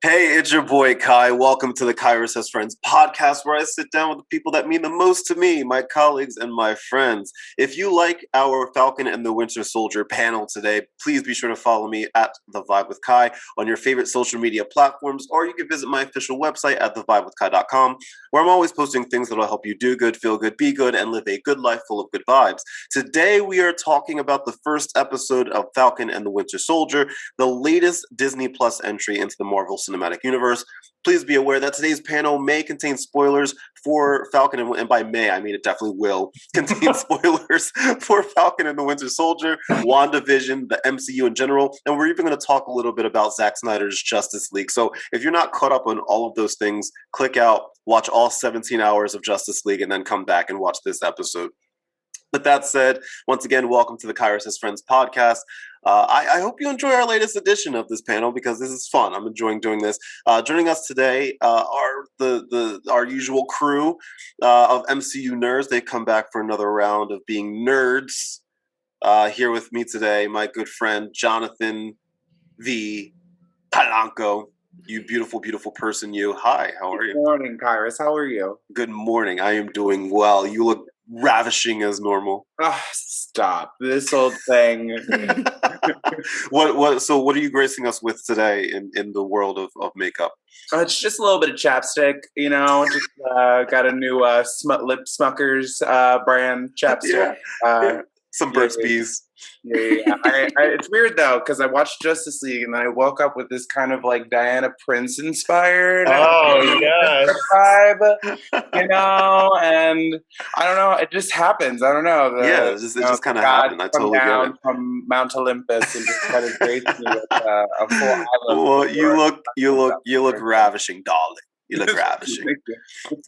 Hey, it's your boy Kai. Welcome to the Kyrus Friends podcast, where I sit down with the people that mean the most to me, my colleagues and my friends. If you like our Falcon and the Winter Soldier panel today, please be sure to follow me at The Vibe with Kai on your favorite social media platforms, or you can visit my official website at thevibewithkai.com, where I'm always posting things that will help you do good, feel good, be good, and live a good life full of good vibes. Today, we are talking about the first episode of Falcon and the Winter Soldier, the latest Disney Plus entry into the Marvel Cinematic Universe. Please be aware that today's panel may contain spoilers for Falcon, and by may, I mean it definitely will contain spoilers for Falcon and the Winter Soldier, WandaVision, the MCU in general, and we're even going to talk a little bit about Zack Snyder's Justice League. So if you're not caught up on all of those things, click out, watch all 17 hours of Justice League, and then come back and watch this episode. With that said, once again, welcome to the Kyrus Friends podcast. I hope you enjoy our latest edition of this panel because this is fun. I'm enjoying doing this. Joining us today are our usual crew of MCU nerds. They come back for another round of being nerds. Here with me today, my good friend Jonathan V. Polanco. You beautiful, beautiful person, you. Hi, how are you? Good morning, Kyrus. How are you? Good morning. I am doing well. You look ravishing as normal. Oh, stop. This old thing. So what are you gracing us with today in the world of makeup? It's just a little bit of chapstick, you know. Just got a new Lip Smuckers brand chapstick. Yeah. Some Burt's Bees. Yeah. It's weird though because I watched Justice League and then I woke up with this kind of like Diana Prince inspired vibe, you know. And I don't know, it just happens. I don't know. It just kind of happened. I totally get it. From Mount Olympus and just kind of graced me with a full island. Well, you look ravishing, darling. You look ravishing.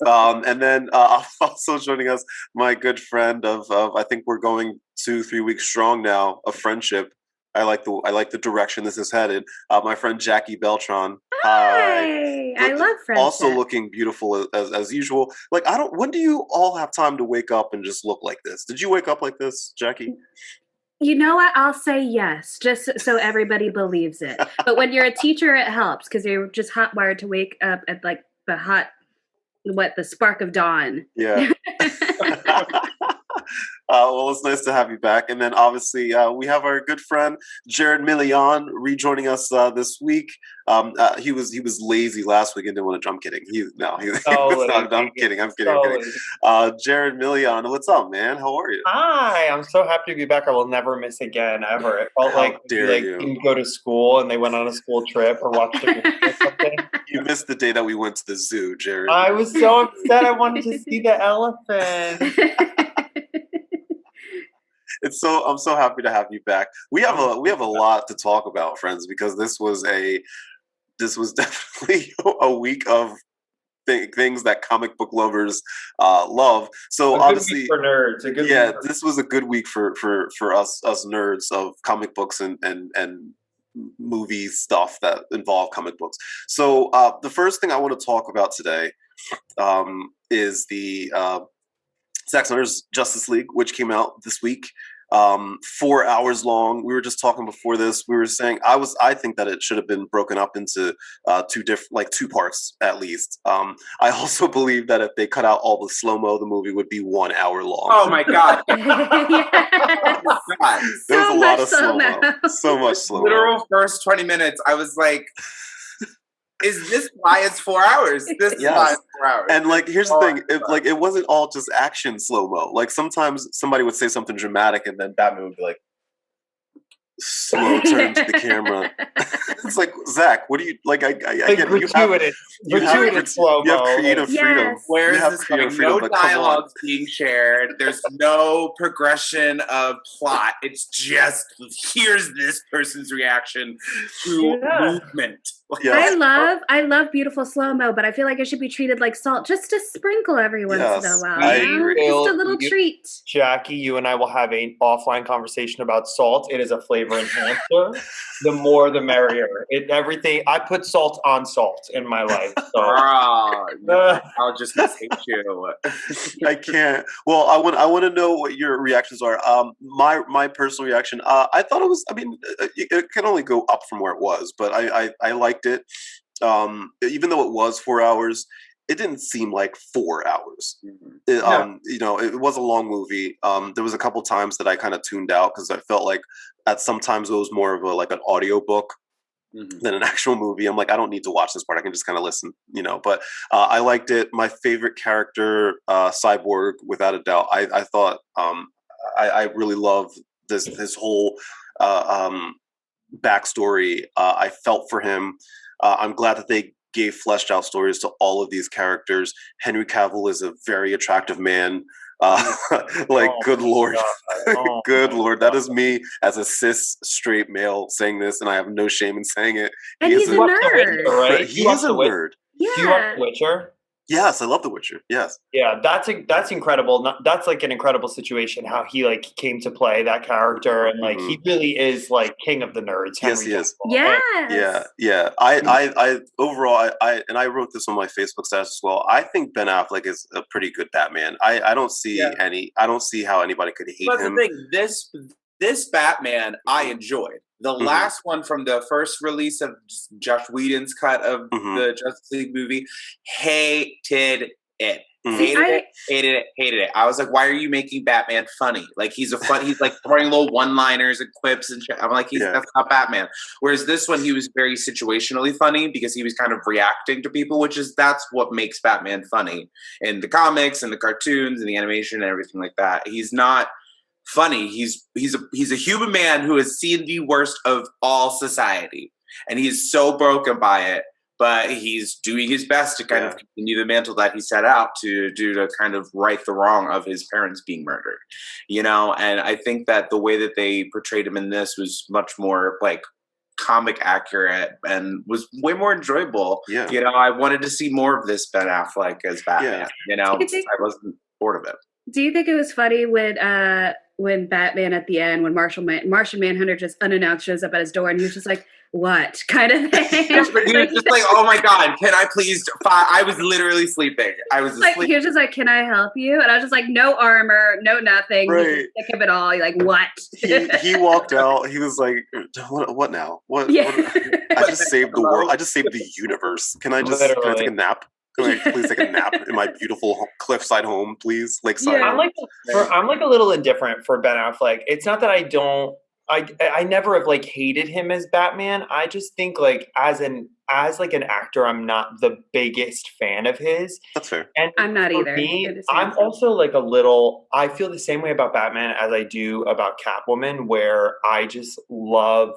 And then also joining us, my good friend of I think we're going 2-3 weeks strong now of friendship. I like the direction this is headed. My friend Jacqui Beltran. Hi. I love friendship. Also looking beautiful as usual. Like when do you all have time to wake up and just look like this? Did you wake up like this, Jacqui? You know what? I'll say yes, just so everybody believes it. But when you're a teacher, it helps because you're just hot wired to wake up at like the spark of dawn. Yeah. Well, it's nice to have you back. And then obviously we have our good friend Jared Milian rejoining us this week. He was lazy last week and didn't want to. I'm kidding. I'm kidding. Jared Milian, what's up, man? How are you? Hi, I'm so happy to be back. I will never miss again, ever. It felt like you didn't go to school and they went on a school trip or watched a movie or something. You missed the day that we went to the zoo, Jared. I was so upset. I wanted to see the elephant. I'm so happy to have you back. We have a lot to talk about, friends, because this was definitely a week of things that comic book lovers love. So obviously, for nerds, this was a good week for us nerds of comic books and movie stuff that involve comic books. So the first thing I want to talk about today is the Zack Snyder's Justice League, which came out this week. 4 hours long. We were just talking before this. We were saying I think that it should have been broken up into two parts at least. I also believe that if they cut out all the slow-mo, the movie would be 1 hour long. Oh my god! There's a lot of slow-mo. So much slow-mo. Literal first 20 minutes, I was like, is this why it's 4 hours? This is why it's 4 hours. And like, here's the thing: it wasn't all just action slow mo. Like sometimes somebody would say something dramatic, and then Batman would be like, slow turn to the camera. It's like, Zach, what do you like? I get gratuitous. You have slow-mo. You have creative freedom. Where is this going? No dialogue's being shared. There's no progression of plot. It's just here's this person's reaction to movement. Yes. I love beautiful slow-mo, but I feel like it should be treated like salt, just to sprinkle every once in a while. I agree. Just a little treat. Jacqui, you and I will have an offline conversation about salt. It is a flavor enhancer. The more, the merrier. I put salt on salt in my life. So. I'll just hate you. I can't. Well, I want to know what your reactions are. My personal reaction. I thought it was. I mean, it can only go up from where it was, but I liked it. even though it was 4 hours, it didn't seem like 4 hours. It was a long movie. There was a couple times that I kind of tuned out because I felt like at sometimes it was more of an audio book than an actual movie. I'm like, I don't need to watch this part. I can just kind of listen, But I liked it. My favorite character, Cyborg, without a doubt. I thought I really love this whole backstory. I felt for him. I'm glad that they gave fleshed out stories to all of these characters. Henry Cavill is a very attractive man. Good Lord. Good Lord. That is me as a cis straight male saying this, and I have no shame in saying it. And he's a nerd. Right? He is a nerd. Yeah. Do you watch The Witcher? Yes, I love The Witcher. Yes. Yeah, that's incredible. That's like an incredible situation how he came to play that character, and he really is like king of the nerds. Yes, he is. Yes. Yeah. I overall, I wrote this on my Facebook status as well. I think Ben Affleck is a pretty good Batman. I don't see I don't see how anybody could hate him. But the thing, this Batman I enjoyed. The last one from the first release of Josh Whedon's cut of the Justice League movie, hated it. Hated it. I was like, why are you making Batman funny? Like he's like throwing little one-liners and quips and shit. I'm like, that's not Batman. Whereas this one, he was very situationally funny because he was kind of reacting to people, that's what makes Batman funny in the comics and the cartoons and the animation and everything like that. He's not funny. He's a human man who has seen the worst of all society, and he's so broken by it. But he's doing his best to kind of continue the mantle that he set out to do to kind of right the wrong of his parents being murdered, And I think that the way that they portrayed him in this was much more like comic accurate and was way more enjoyable. Yeah. I wanted to see more of this Ben Affleck as Batman. I wasn't bored of it. Do you think it was funny when Batman at the end, when Martian Manhunter just unannounced shows up at his door and he was just like, what kind of thing? He was just like, oh my God, can I please? I was literally sleeping. I was asleep. He was just like, can I help you? And I was just like, no armor, no nothing. Right. Sick of it all. You're like, what? He walked out. He was like, what now? What? Yeah. I just saved the world. I just saved the universe. Can I take a nap? Can I please take a nap in my beautiful cliffside home, please? Lakeside. Yeah, I'm like a little indifferent for Ben Affleck. It's not that I never have hated him as Batman. I just think as an actor, I'm not the biggest fan of his. That's fair. And I'm not either. I'm also I feel the same way about Batman as I do about Catwoman, where I just love.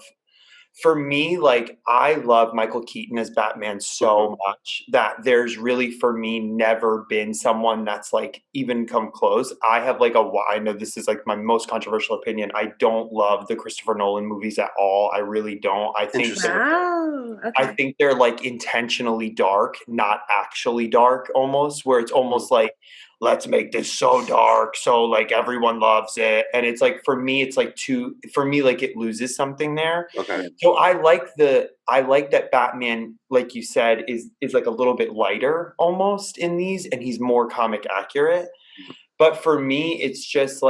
For me, I love Michael Keaton as Batman so much that there's really, for me, never been someone that's even come close. I have I know this is my most controversial opinion. I don't love the Christopher Nolan movies at all. I really don't. I think I think they're intentionally dark, not actually dark almost, where it's almost let's make this so dark so everyone loves it, and it's for me it loses something there. Okay. So I like that Batman, like you said, is a little bit lighter almost in these, and he's more comic accurate. But for me, it's just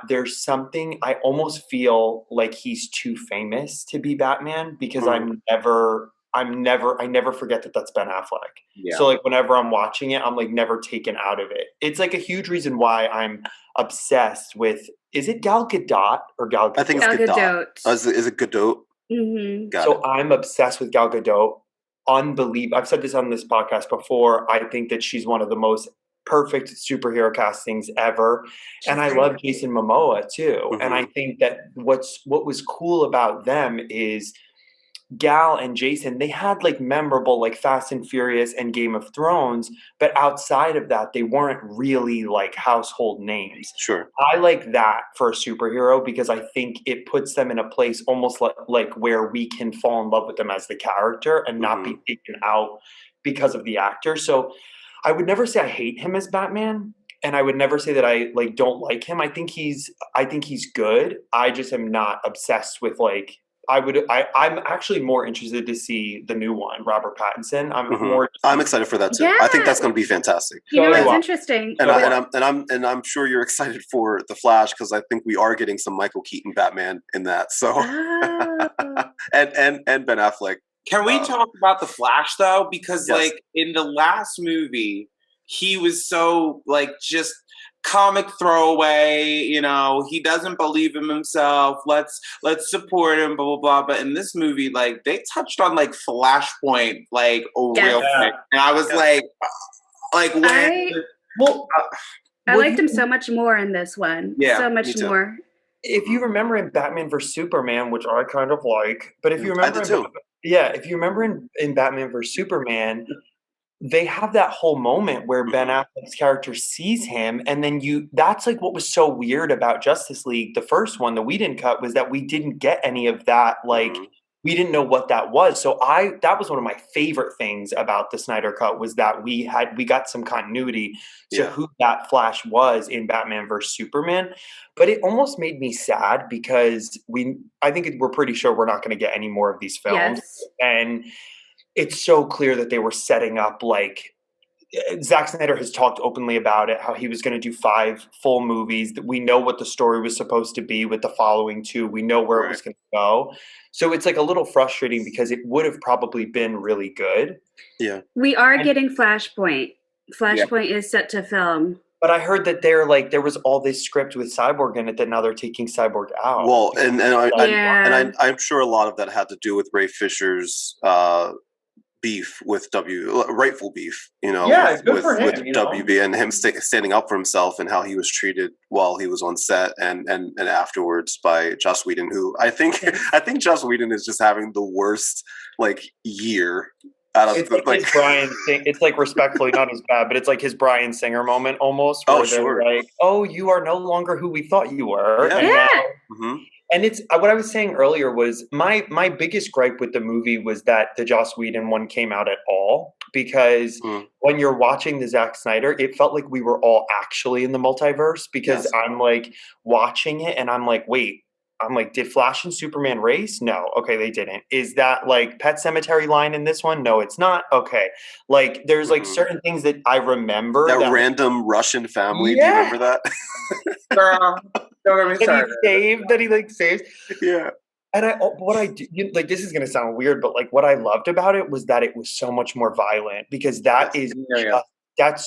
there's something, I almost feel like he's too famous to be Batman because I never forget that that's Ben Affleck. Yeah. So whenever I'm watching it, I'm never taken out of it. It's a huge reason why I'm obsessed with, is it Gal Gadot or Gal Gadot? I think it's Gadot. Is it Gadot? Mm-hmm. So I'm obsessed with Gal Gadot. Unbelievable. I've said this on this podcast before. I think that she's one of the most perfect superhero castings ever. And I love Jason Momoa too. Mm-hmm. And I think that what was cool about them is Gal and Jason, they had memorable Fast and Furious and Game of Thrones, but outside of that, they weren't really household names. Sure. I like that for a superhero because I think it puts them in a place almost like where we can fall in love with them as the character and not be taken out because of the actor. So I would never say I hate him as Batman. And I would never say that I don't like him. I think he's good. I just am not obsessed with I'm actually more interested to see the new one, Robert Pattinson. I'm excited for that too. Yeah. I think that's going to be fantastic. It's interesting. And I'm sure you're excited for The Flash because I think we are getting some Michael Keaton Batman in that. So and Ben Affleck Can we talk about the Flash though? Because yes. like in the last movie, he was so like just comic throwaway. You know, he doesn't believe in himself. Let's support him. Blah blah blah. But in this movie, like they touched on like Flashpoint like real quick, and I was like when. I liked him so much more in this one. Yeah, so much more. If you remember in Batman vs Superman, which I kind of like, but if you remember, if you remember in Batman vs Superman, they have that whole moment where Ben Affleck's character sees him, and then that's like what was so weird about Justice League, the first one, the Whedon cut, was that we didn't get any of that, like we didn't know what that was. So that was one of my favorite things about the Snyder cut, was that we got some continuity to who that Flash was in Batman vs Superman. But it almost made me sad because I think we're pretty sure we're not going to get any more of these films. Yes. And it's so clear that they were setting up, like, Zack Snyder has talked openly about it, how he was going to do 5 full movies. That we know what the story was supposed to be with the following 2. We know where it was going to go. So it's like a little frustrating because it would have probably been really good. Yeah. We are getting Flashpoint. Flashpoint is set to film. But I heard that there was all this script with Cyborg in it that now they're taking Cyborg out. Well, and I'm sure a lot of that had to do with Ray Fisher's beef with rightful beef, with WB and him standing up for himself and how he was treated while he was on set and afterwards by Joss Whedon, who I think Joss Whedon is just having the worst year out of his Bryan thing. It's like respectfully not as bad, but it's like his Bryan Singer moment almost. Where they're like, "Oh, you are no longer who we thought you were." Yeah. And it's what I was saying earlier was my biggest gripe with the movie was that the Joss Whedon one came out at all, because when you're watching the Zack Snyder, it felt like we were all actually in the multiverse, because I'm like watching it and I'm like, wait, did Flash and Superman race? No. Okay, they didn't. Is that like Pet Sematary line in this one? No, it's not. Okay. Like there's like certain things that I remember. That random Russian family. Do you remember that? That he saves. Yeah. And this is going to sound weird, but like what I loved about it was that it was so much more violent, because that's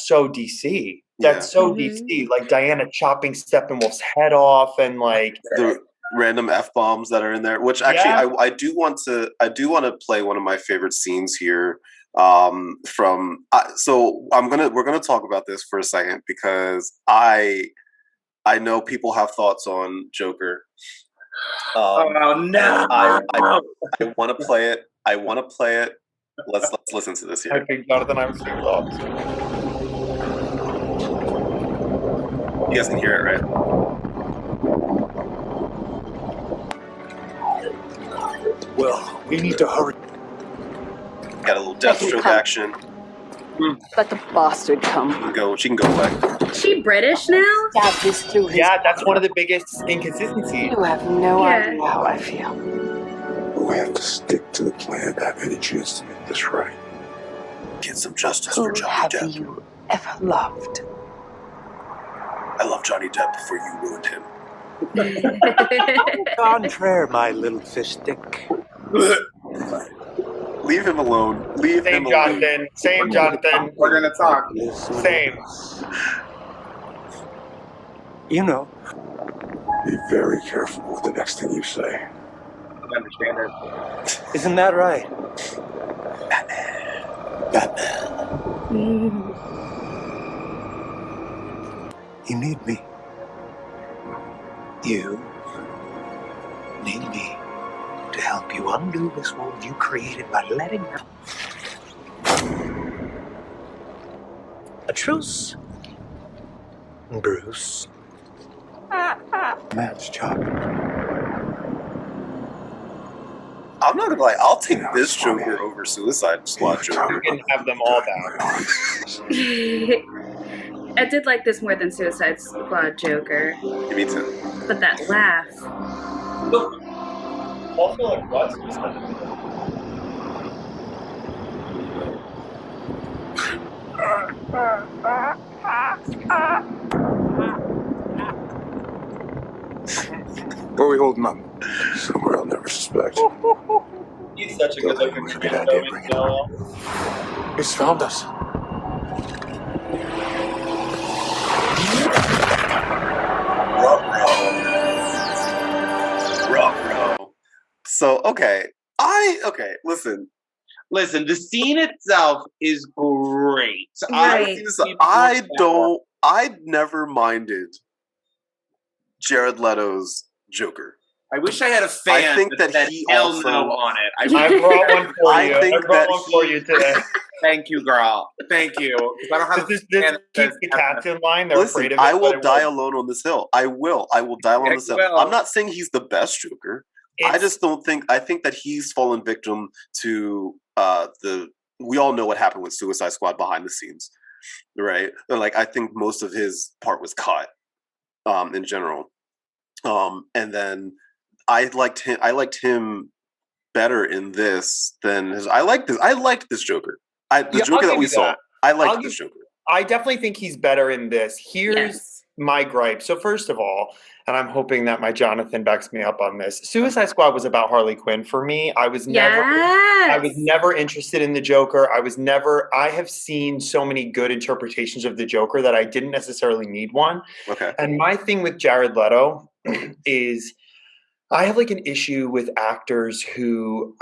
so DC. That's so DC. Like Diana chopping Steppenwolf's head off, and like the random F-bombs that are in there, which actually I do want to play one of my favorite scenes here. So we're gonna talk about this for a second, because I know people have thoughts on Joker. Oh no! I want to play it. Let's listen to this here. Okay, Jonathan, I'm super lost. You guys can hear it, right? Well, we need to hurry. Got a little Deathstroke action. Let the bastard come. She can go away. Is she British now? Stab this through his that's one of the biggest inconsistencies. You have no idea how I feel. We have to stick to the plan to have any chance to make this right. Get some justice Who for Johnny have Depp. you ever loved? I love Johnny Depp before you ruined him. Contraire, my little fish stick. Leave him alone. Same Jonathan. We're gonna talk. Same. You know. Be very careful with the next thing you say. I understand it. Isn't that right? Batman. You need me. You need me to help you undo this world you created by letting go. A truce, Bruce. Man's job. I'm not gonna lie, I'll take this Joker over Suicide Squad Joker. You can have them all down. I did like this more than Suicide Squad Joker. Me too. But that laugh. Also, like, what's Where are we holding up? Somewhere I'll never suspect. He's such a Don't think good-looking it was a good man, idea though, bringing him yellow. along. It's found us. Ruh-roh. So, okay. Listen. Listen, the scene itself is great. Right. I never minded Jared Leto's Joker. I wish I had a fan I think that said he hell also- no on it. I brought one for you. I brought one for you today. Thank you, girl. Thank you. 'Cause I don't have This a fan that keeps says the F- captain line. They're Listen, afraid of it. I will but it die works. alone on this hill. I will die alone on Yeah, this you hill. will. I'm not saying he's the best Joker. I just don't think. I think that he's fallen victim to we all know what happened with Suicide Squad behind the scenes, right? And like, I think most of his part was cut, in general. And then I liked him better in this than his. I liked this Joker. The Joker that we saw. I liked this Joker. I definitely think he's better in this. Here's Yes. my gripe. So first of all, and I'm hoping that my Jonathan backs me up on this. Suicide Squad was about Harley Quinn for me. I was never interested in the Joker. I have seen so many good interpretations of the Joker that I didn't necessarily need one. Okay. And my thing with Jared Leto is I have like an issue with actors who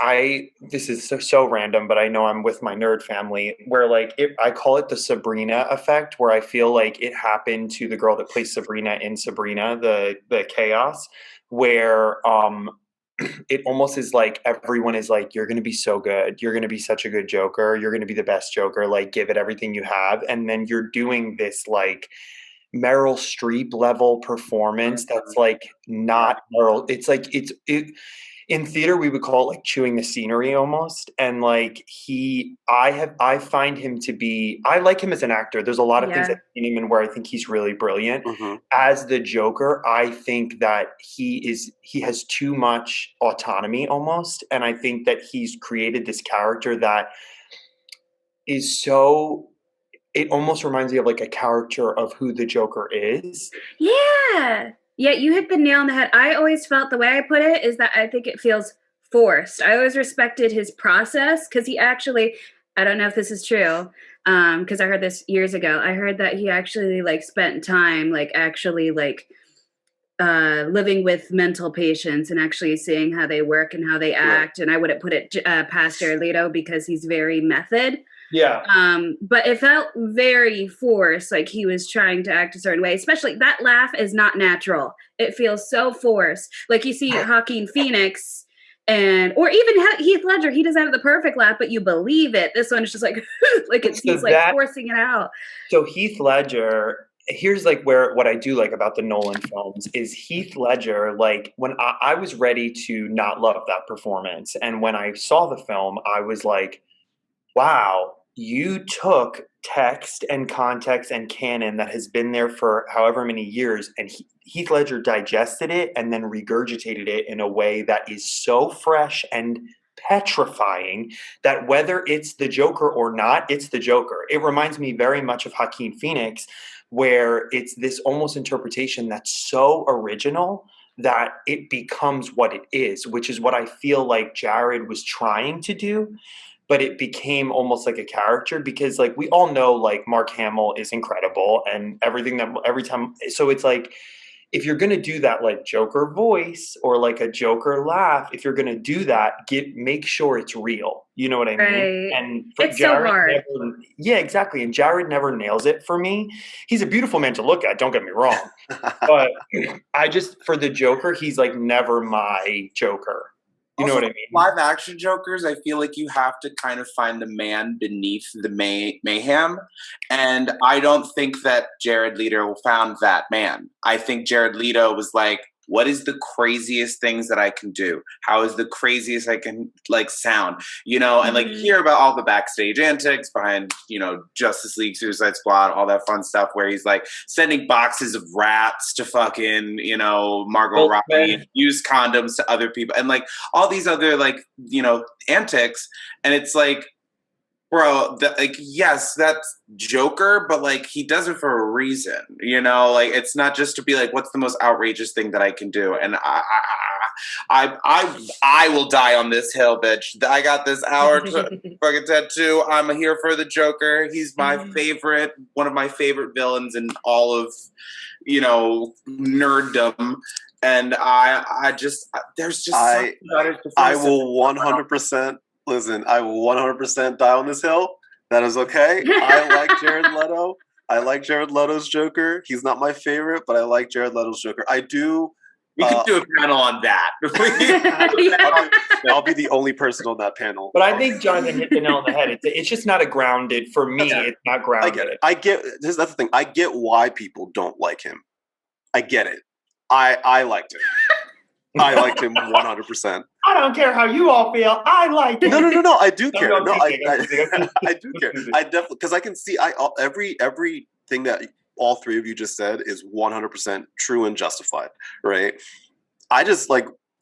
this is so random, but I know I'm with my nerd family where like I call it the Sabrina effect, where I feel like it happened to the girl that plays Sabrina in Sabrina, the Chaos, where it almost is like everyone is like, you're going to be so good. You're going to be such a good Joker. You're going to be the best Joker. Like, give it everything you have. And then you're doing this like Meryl Streep level performance that's like not Meryl. It's like in theater we would call it like chewing the scenery almost. And like I find him to be, I like him as an actor. There's a lot of things I've seen him in where I think he's really brilliant. Mm-hmm. As the Joker, I think that he has too much autonomy almost, and I think that he's created this character that is so. It almost reminds me of like a character of who the Joker is. Yeah. Yeah, you hit the nail on the head. I always felt the way I put it is that I think it feels forced. I always respected his process because he actually, I don't know if this is true, because I heard this years ago. I heard that he actually like spent time like actually like living with mental patients and actually seeing how they work and how they act. Right. And I wouldn't put it past Jared Leto because he's very method. Yeah. But it felt very forced, like he was trying to act a certain way, especially that laugh is not natural. It feels so forced. Like you see Joaquin Phoenix or even Heath Ledger, he doesn't have the perfect laugh, but you believe it. This one is just like, he's like forcing it out. So Heath Ledger, here's like what I do like about the Nolan films is Heath Ledger, like when I was ready to not love that performance. And when I saw the film, I was like, wow, you took text and context and canon that has been there for however many years, and Heath Ledger digested it and then regurgitated it in a way that is so fresh and petrifying that whether it's the Joker or not, it's the Joker. It reminds me very much of Joaquin Phoenix, where it's this almost interpretation that's so original that it becomes what it is, which is what I feel like Jared was trying to do. But it became almost like a character because like we all know like Mark Hamill is incredible and every time. So it's like, if you're going to do that like Joker voice or like a Joker laugh, if you're going to do that, make sure it's real. You know what I mean? Right. And it's Jared so hard. Yeah, exactly. And Jared never nails it for me. He's a beautiful man to look at. Don't get me wrong. But for the Joker, he's like never my Joker. You know what I mean? Live action Jokers, I feel like you have to kind of find the man beneath the mayhem. And I don't think that Jared Leto found that man. I think Jared Leto was like, what is the craziest things that I can do? How is the craziest I can like sound? You know, and like hear about all the backstage antics behind, you know, Justice League, Suicide Squad, all that fun stuff where he's like sending boxes of rats to fucking, you know, Margot Robbie and use condoms to other people and like all these other like, you know, antics. And it's like, bro, like, yes, that's Joker, but like he does it for a reason, you know. Like it's not just to be like, what's the most outrageous thing that I can do? And I will die on this hill, bitch. I got this hour fucking tattoo. I'm here for the Joker. He's my favorite, one of my favorite villains in all of, nerddom. And I just, there's just something about it. I will 100%, listen, I will 100% die on this hill. That is okay. I like Jared Leto. I like Jared Leto's Joker. He's not my favorite, but I like Jared Leto's Joker. I do. We could do a panel on that. I'll be the only person on that panel. But I think Jonathan hit the nail on the head. It's just not a grounded, for me, it's not grounded. I get it. That's the thing. I get why people don't like him. I get it. I liked him. I liked him 100%. I don't care how you all feel. I like him. No. I do care. I do care. I definitely, because I can see everything that all three of you just said is 100% true and justified, right? I just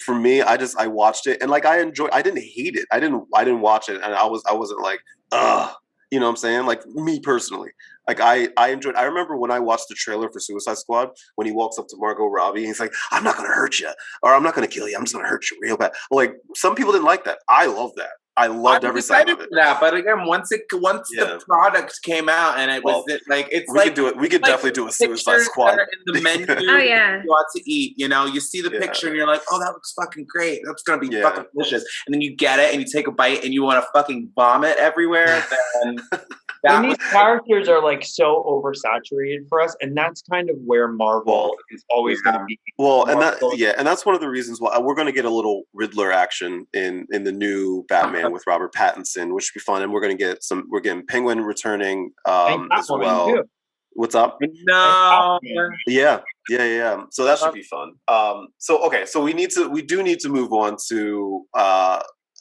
for me, I watched it and I enjoyed. I didn't hate it. I didn't watch it and I wasn't like, ugh. You know what I'm saying? Like me personally. I enjoyed. I remember when I watched the trailer for Suicide Squad when he walks up to Margot Robbie and he's like, "I'm not gonna hurt you, or I'm not gonna kill you. I'm just gonna hurt you real bad." Like some people didn't like that. I love that. I loved every second of it. That, but again, once the product came out and it was could do it. We could definitely do a Suicide Squad. In the menu, oh yeah, you ought to eat. You see the picture and you're like, "Oh, that looks fucking great. That's gonna be fucking delicious." And then you get it and you take a bite and you want to fucking vomit everywhere. Then when these characters are so oversaturated for us, and that's kind of where Marvel is always going to be. Well, and that's one of the reasons why we're going to get a little Riddler action in the new Batman with Robert Pattinson, which should be fun. And we're getting Penguin returning as well. Too. What's up? No. Yeah. So that should be fun. So we do need to move on to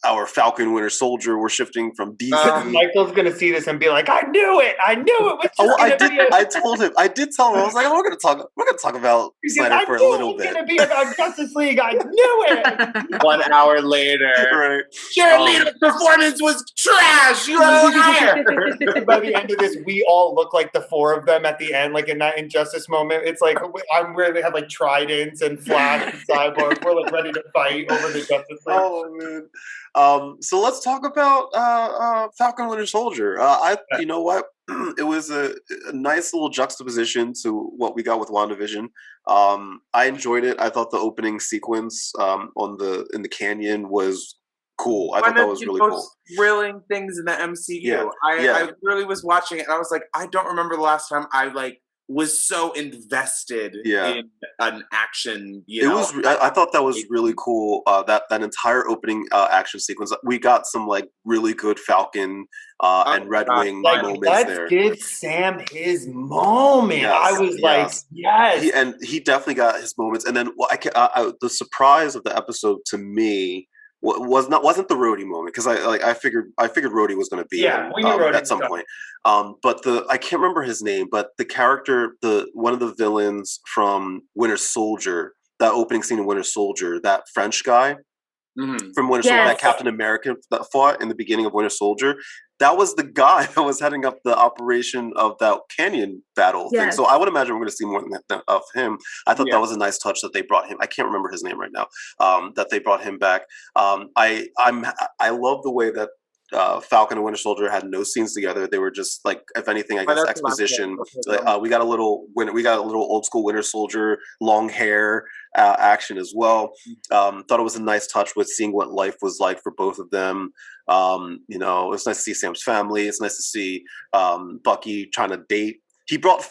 our Falcon Winter Soldier. We're shifting from DC. Michael's gonna see this and be like, "I knew it! I knew it!" I told him. I did tell him. I was like, "We're gonna talk about Snyder for a little bit." It's gonna be about Justice League. I knew it. 1 hour later, right? Jared Leto's performance was trash. You are a liar. By the end of this, we all look like the four of them at the end, in that Injustice moment. It's like I'm where they have tridents and Flash and Cyborg. We're ready to fight over the Justice League. Oh man. So let's talk about Falcon Winter Soldier. You know what? It was a nice little juxtaposition to what we got with WandaVision. I enjoyed it. I thought the opening sequence in the canyon was cool. I thought that was really cool. Thrilling things in the MCU. I really was watching it and I was like, I don't remember the last time I was so invested in an action. I thought that was really cool. That entire opening action sequence. We got some really good Falcon and Red Wing moments there. Let's give Sam his moment. Yes, I was yes. He definitely got his moments. And then the surprise of the episode to me wasn't the Rhodey moment because I figured Rhodey was going to be at some point. But I can't remember his name, but the character, one of the villains from Winter Soldier, that opening scene in Winter Soldier, that French guy from Winter Soldier, that Captain America that fought in the beginning of Winter Soldier, that was the guy that was heading up the operation of that canyon battle thing. So I would imagine we're going to see more of him. I thought that was a nice touch that they brought him. I can't remember his name right now. That they brought him back. I love the way that Falcon and Winter Soldier had no scenes together. They were just if anything, I guess exposition. We got a little old school Winter Soldier long hair action as well. Thought it was a nice touch with seeing what life was like for both of them. It's nice to see Sam's family. It's nice to see Bucky trying to date. He brought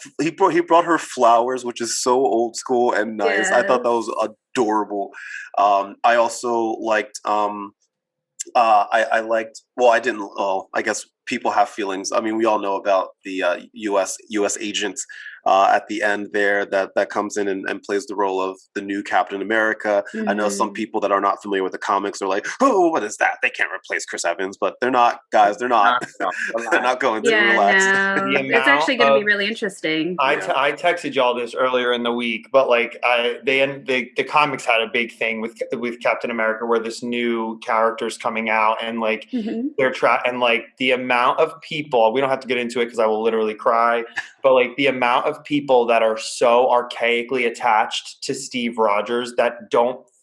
her flowers, which is so old school and nice. I thought that was adorable. I also liked. I liked. Well, I didn't. Oh, I guess people have feelings. I mean, we all know about the U.S. agent at the end there that comes in and plays the role of the new Captain America. I know some people that are not familiar with the comics are like, "Oh, what is that? They can't replace Chris Evans," but they're not, guys. They're not. They're not going to relax. No. It's actually going to be really interesting. I texted y'all this earlier in the week, but the comics had a big thing with Captain America where this new character's coming out and they're and the amount of people, we don't have to get into it because I will literally cry, but the amount of people that are so archaically attached to Steve Rogers that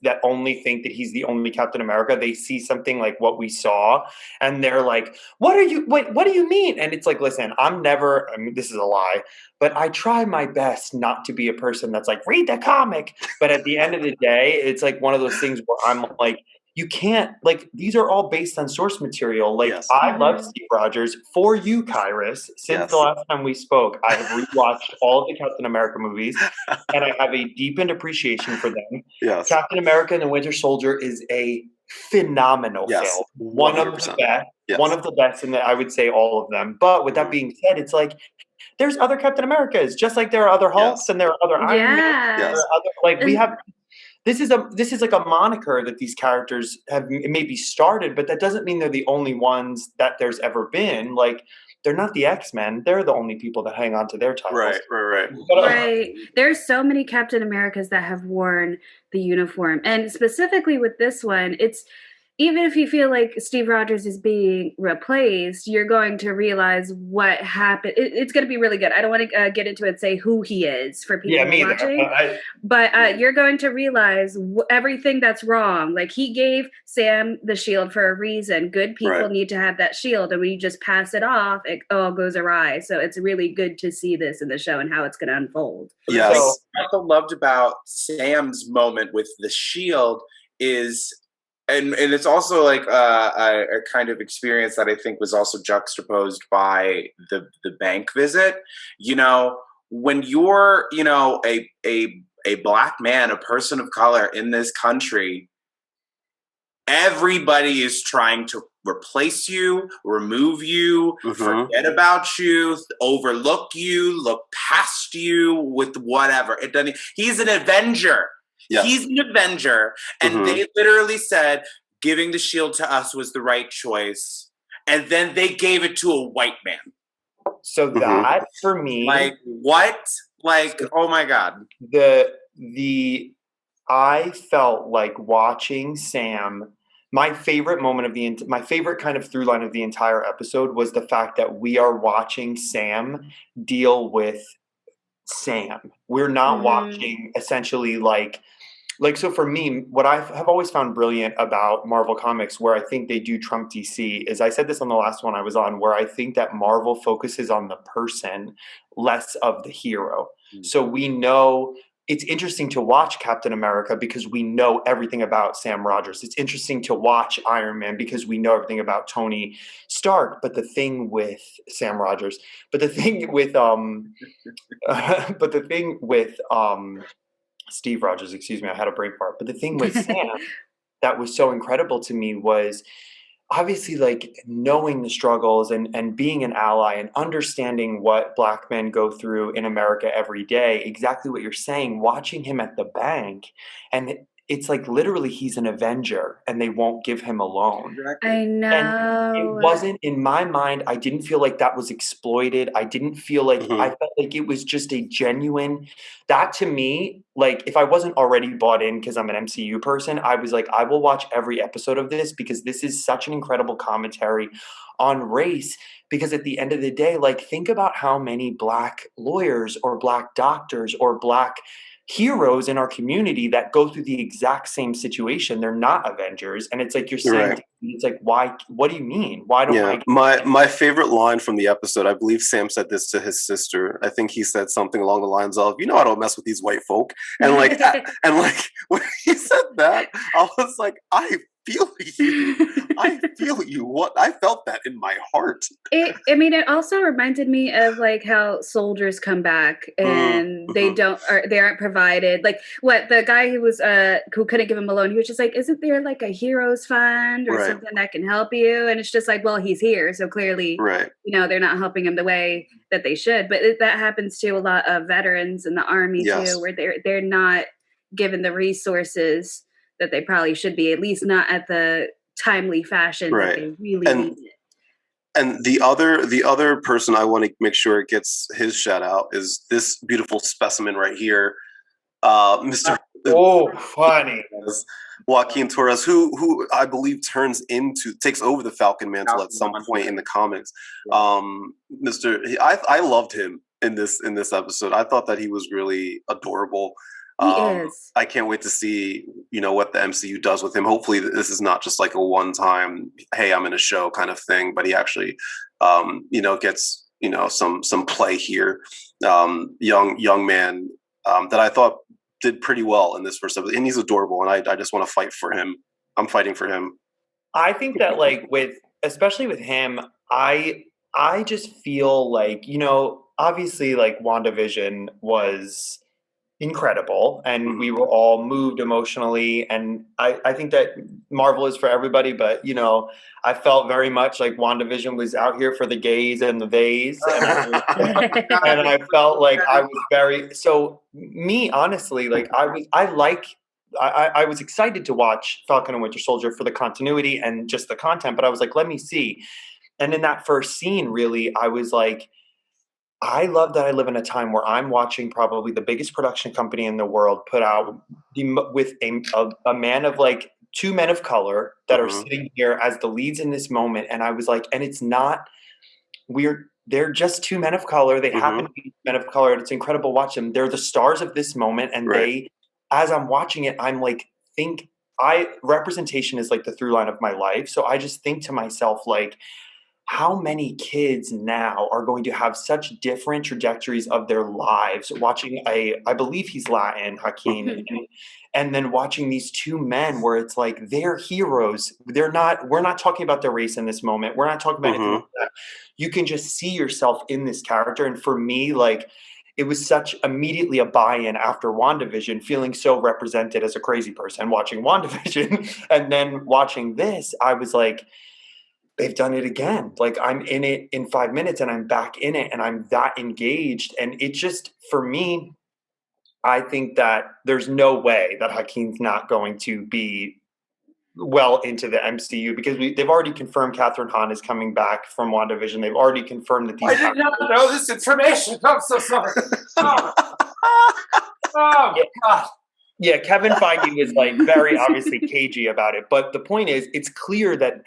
that only think that he's the only Captain America. They see something like what we saw, and they're like, what do you mean? And it's like, listen, I mean, this is a lie, but I try my best not to be a person that's like, read the comic. But at the end of the day, it's like one of those things where I'm like, you can't, like, these are all based on source material. Like, I love Steve Rogers. For you, Kyrus, since the last time we spoke, I have rewatched all of the Captain America movies, and I have a deepened appreciation for them. Yes. Captain America and the Winter Soldier is a phenomenal film. 100%. One of the best. One of the best in I would say all of them. But with that being said, it's like, there's other Captain Americas, just like there are other Hulks and there are other Iron Man. There are other, like, we have... This is like a moniker that these characters have maybe started, but that doesn't mean they're the only ones that there's ever been. Like, they're not the X-Men. They're the only people that hang on to their titles. Right. There's so many Captain Americas that have worn the uniform. And specifically with this one, it's even if you feel like Steve Rogers is being replaced, you're going to realize what happened. It's going to be really good. I don't want to get into it and say who he is for people who are watching. But you're going to realize everything that's wrong. Like, he gave Sam the shield for a reason. Good people need to have that shield. And when you just pass it off, it all goes awry. So it's really good to see this in the show and how it's going to unfold. Yes. What I also loved about Sam's moment with the shield is... And it's also like a kind of experience that I think was also juxtaposed by the bank visit. You know, when you're, you know, a black man, a person of color in this country, everybody is trying to replace you, remove you, forget about you, overlook you, look past you with whatever. It doesn't. He's an Avenger. Yes. He's an Avenger, and they literally said giving the shield to us was the right choice, and then they gave it to a white man. So that, for me... Like, what? Like, oh my God. I felt like watching Sam... My favorite moment of my favorite kind of through line of the entire episode was the fact that we are watching Sam deal with Sam. We're not watching essentially like, so for me, what I have always found brilliant about Marvel Comics, where I think they do trump DC, is I said this on the last one I was on, where I think that Marvel focuses on the person, less of the hero. So we know it's interesting to watch Captain America because we know everything about Sam Rogers. It's interesting to watch Iron Man because we know everything about Tony Stark. But the thing with Sam Rogers, Steve Rogers, excuse me, I had a brain fart. But the thing with Sam that was so incredible to me was obviously like knowing the struggles and being an ally and understanding what black men go through in America every day. Exactly what you're saying, watching him at the bank, and it's like literally he's an Avenger and they won't give him a loan. I know. And it wasn't, in my mind, I didn't feel like that was exploited. I didn't feel like, I felt like it was just a genuine, that to me, like if I wasn't already bought in because I'm an MCU person, I was like, I will watch every episode of this because this is such an incredible commentary on race. Because at the end of the day, like think about how many black lawyers or black doctors or black heroes in our community that go through the exact same situation. They're not Avengers. And it's like you're saying, it's like, why? What do you mean? Why don't my favorite line from the episode, I believe Sam said this to his sister. I think he said something along the lines of, I don't mess with these white folk. And like when he said that, I was like, I feel you. I feel you. I felt that in my heart. It also reminded me of like how soldiers come back and they aren't provided. Like what the guy who couldn't give him a loan, he was just like, isn't there like a heroes fund or something that can help you? And it's just like, well, he's here, so clearly, they're not helping him the way that they should. But that happens to a lot of veterans in the army too, where they're not given the resources that they probably should be, at least not at the timely fashion that they really need it. And the other person I want to make sure gets his shout out is this beautiful specimen right here, Mr. Funny Joaquin Torres, who I believe takes over the Falcon mantle at some point in the comics. I loved him in this episode. I thought that he was really adorable. He is. I can't wait to see, what the MCU does with him. Hopefully this is not just like a one-time, hey, I'm in a show kind of thing, but he actually, gets, some play here. Young man that I thought did pretty well in this first episode. And he's adorable, and I just want to fight for him. I'm fighting for him. I think that especially with him, I just feel like, obviously like WandaVision was incredible and we were all moved emotionally, and I think that Marvel is for everybody, but I felt very much like WandaVision was out here for the gays and the theys, and I felt like I was honestly, like I was excited to watch Falcon and Winter Soldier for the continuity and just the content, but I was like, let me see. And in that first scene, really, I was like, I love that I live in a time where I'm watching probably the biggest production company in the world put out with a man of like two men of color that are sitting here as the leads in this moment. And I was like, and it's not weird. They're just two men of color. They happen to be men of color. And it's incredible to watch them. They're the stars of this moment. And as I'm watching it, I'm like, representation is like the through line of my life. So I just think to myself, like, how many kids now are going to have such different trajectories of their lives watching I believe he's Latin, Joaquin, and then watching these two men where it's like they're heroes. We're not talking about their race in this moment. We're not talking about anything like that. You can just see yourself in this character. And for me, like, it was such immediately a buy-in after WandaVision, feeling so represented as a crazy person watching WandaVision. And then watching this, I was like, they've done it again. Like, I'm in it in 5 minutes and I'm back in it and I'm that engaged. And it just, for me, I think that there's no way that Joaquin's not going to be well into the MCU, because they've already confirmed Catherine Hahn is coming back from WandaVision. They've already confirmed that these. I did not know this information. I'm so sorry. Oh God. Yeah, Kevin Feige was like very obviously cagey about it. But the point is, it's clear that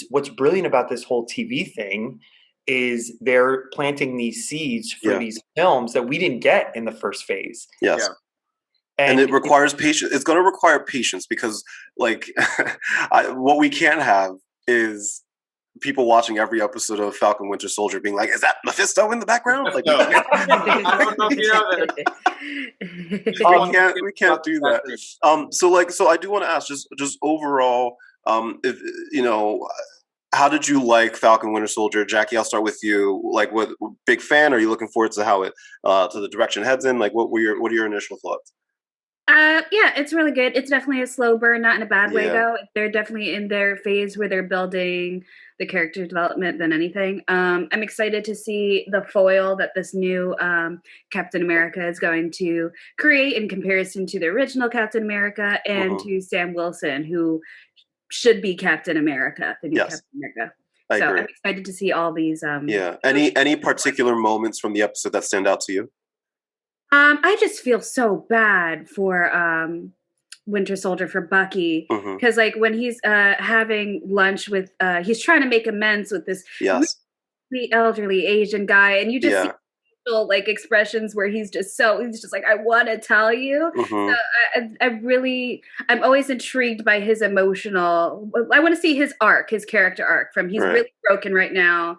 what's brilliant about this whole TV thing is they're planting these seeds for these films that we didn't get in the first phase. Yes. Yeah. And it requires patience. It's going to require patience because, like, what we can't have is people watching every episode of Falcon Winter Soldier being like, is that Mephisto in the background? Like, no. I don't know if you know that. We can't do that. So I do want to ask, just overall, if how did you like Falcon Winter Soldier? Jacqui, I'll start with you. Like, what big fan? Are you looking forward to how it to the direction it heads in? Like, what are your initial thoughts? Yeah, it's really good. It's definitely a slow burn, not in a bad way though. They're definitely in their phase where they're building the character development than anything. I'm excited to see the foil that this new Captain America is going to create in comparison to the original Captain America and to Sam Wilson, who should be Captain America, the new Captain America. I agree. I'm excited to see all these. Any particular moments from the episode that stand out to you? I just feel so bad for Winter Soldier, for Bucky, because like when he's having lunch with, he's trying to make amends with this really elderly Asian guy, and you just see like expressions where he's just like, I want to tell you. So I'm always intrigued by his emotional. I want to see his character arc from he's really broken right now.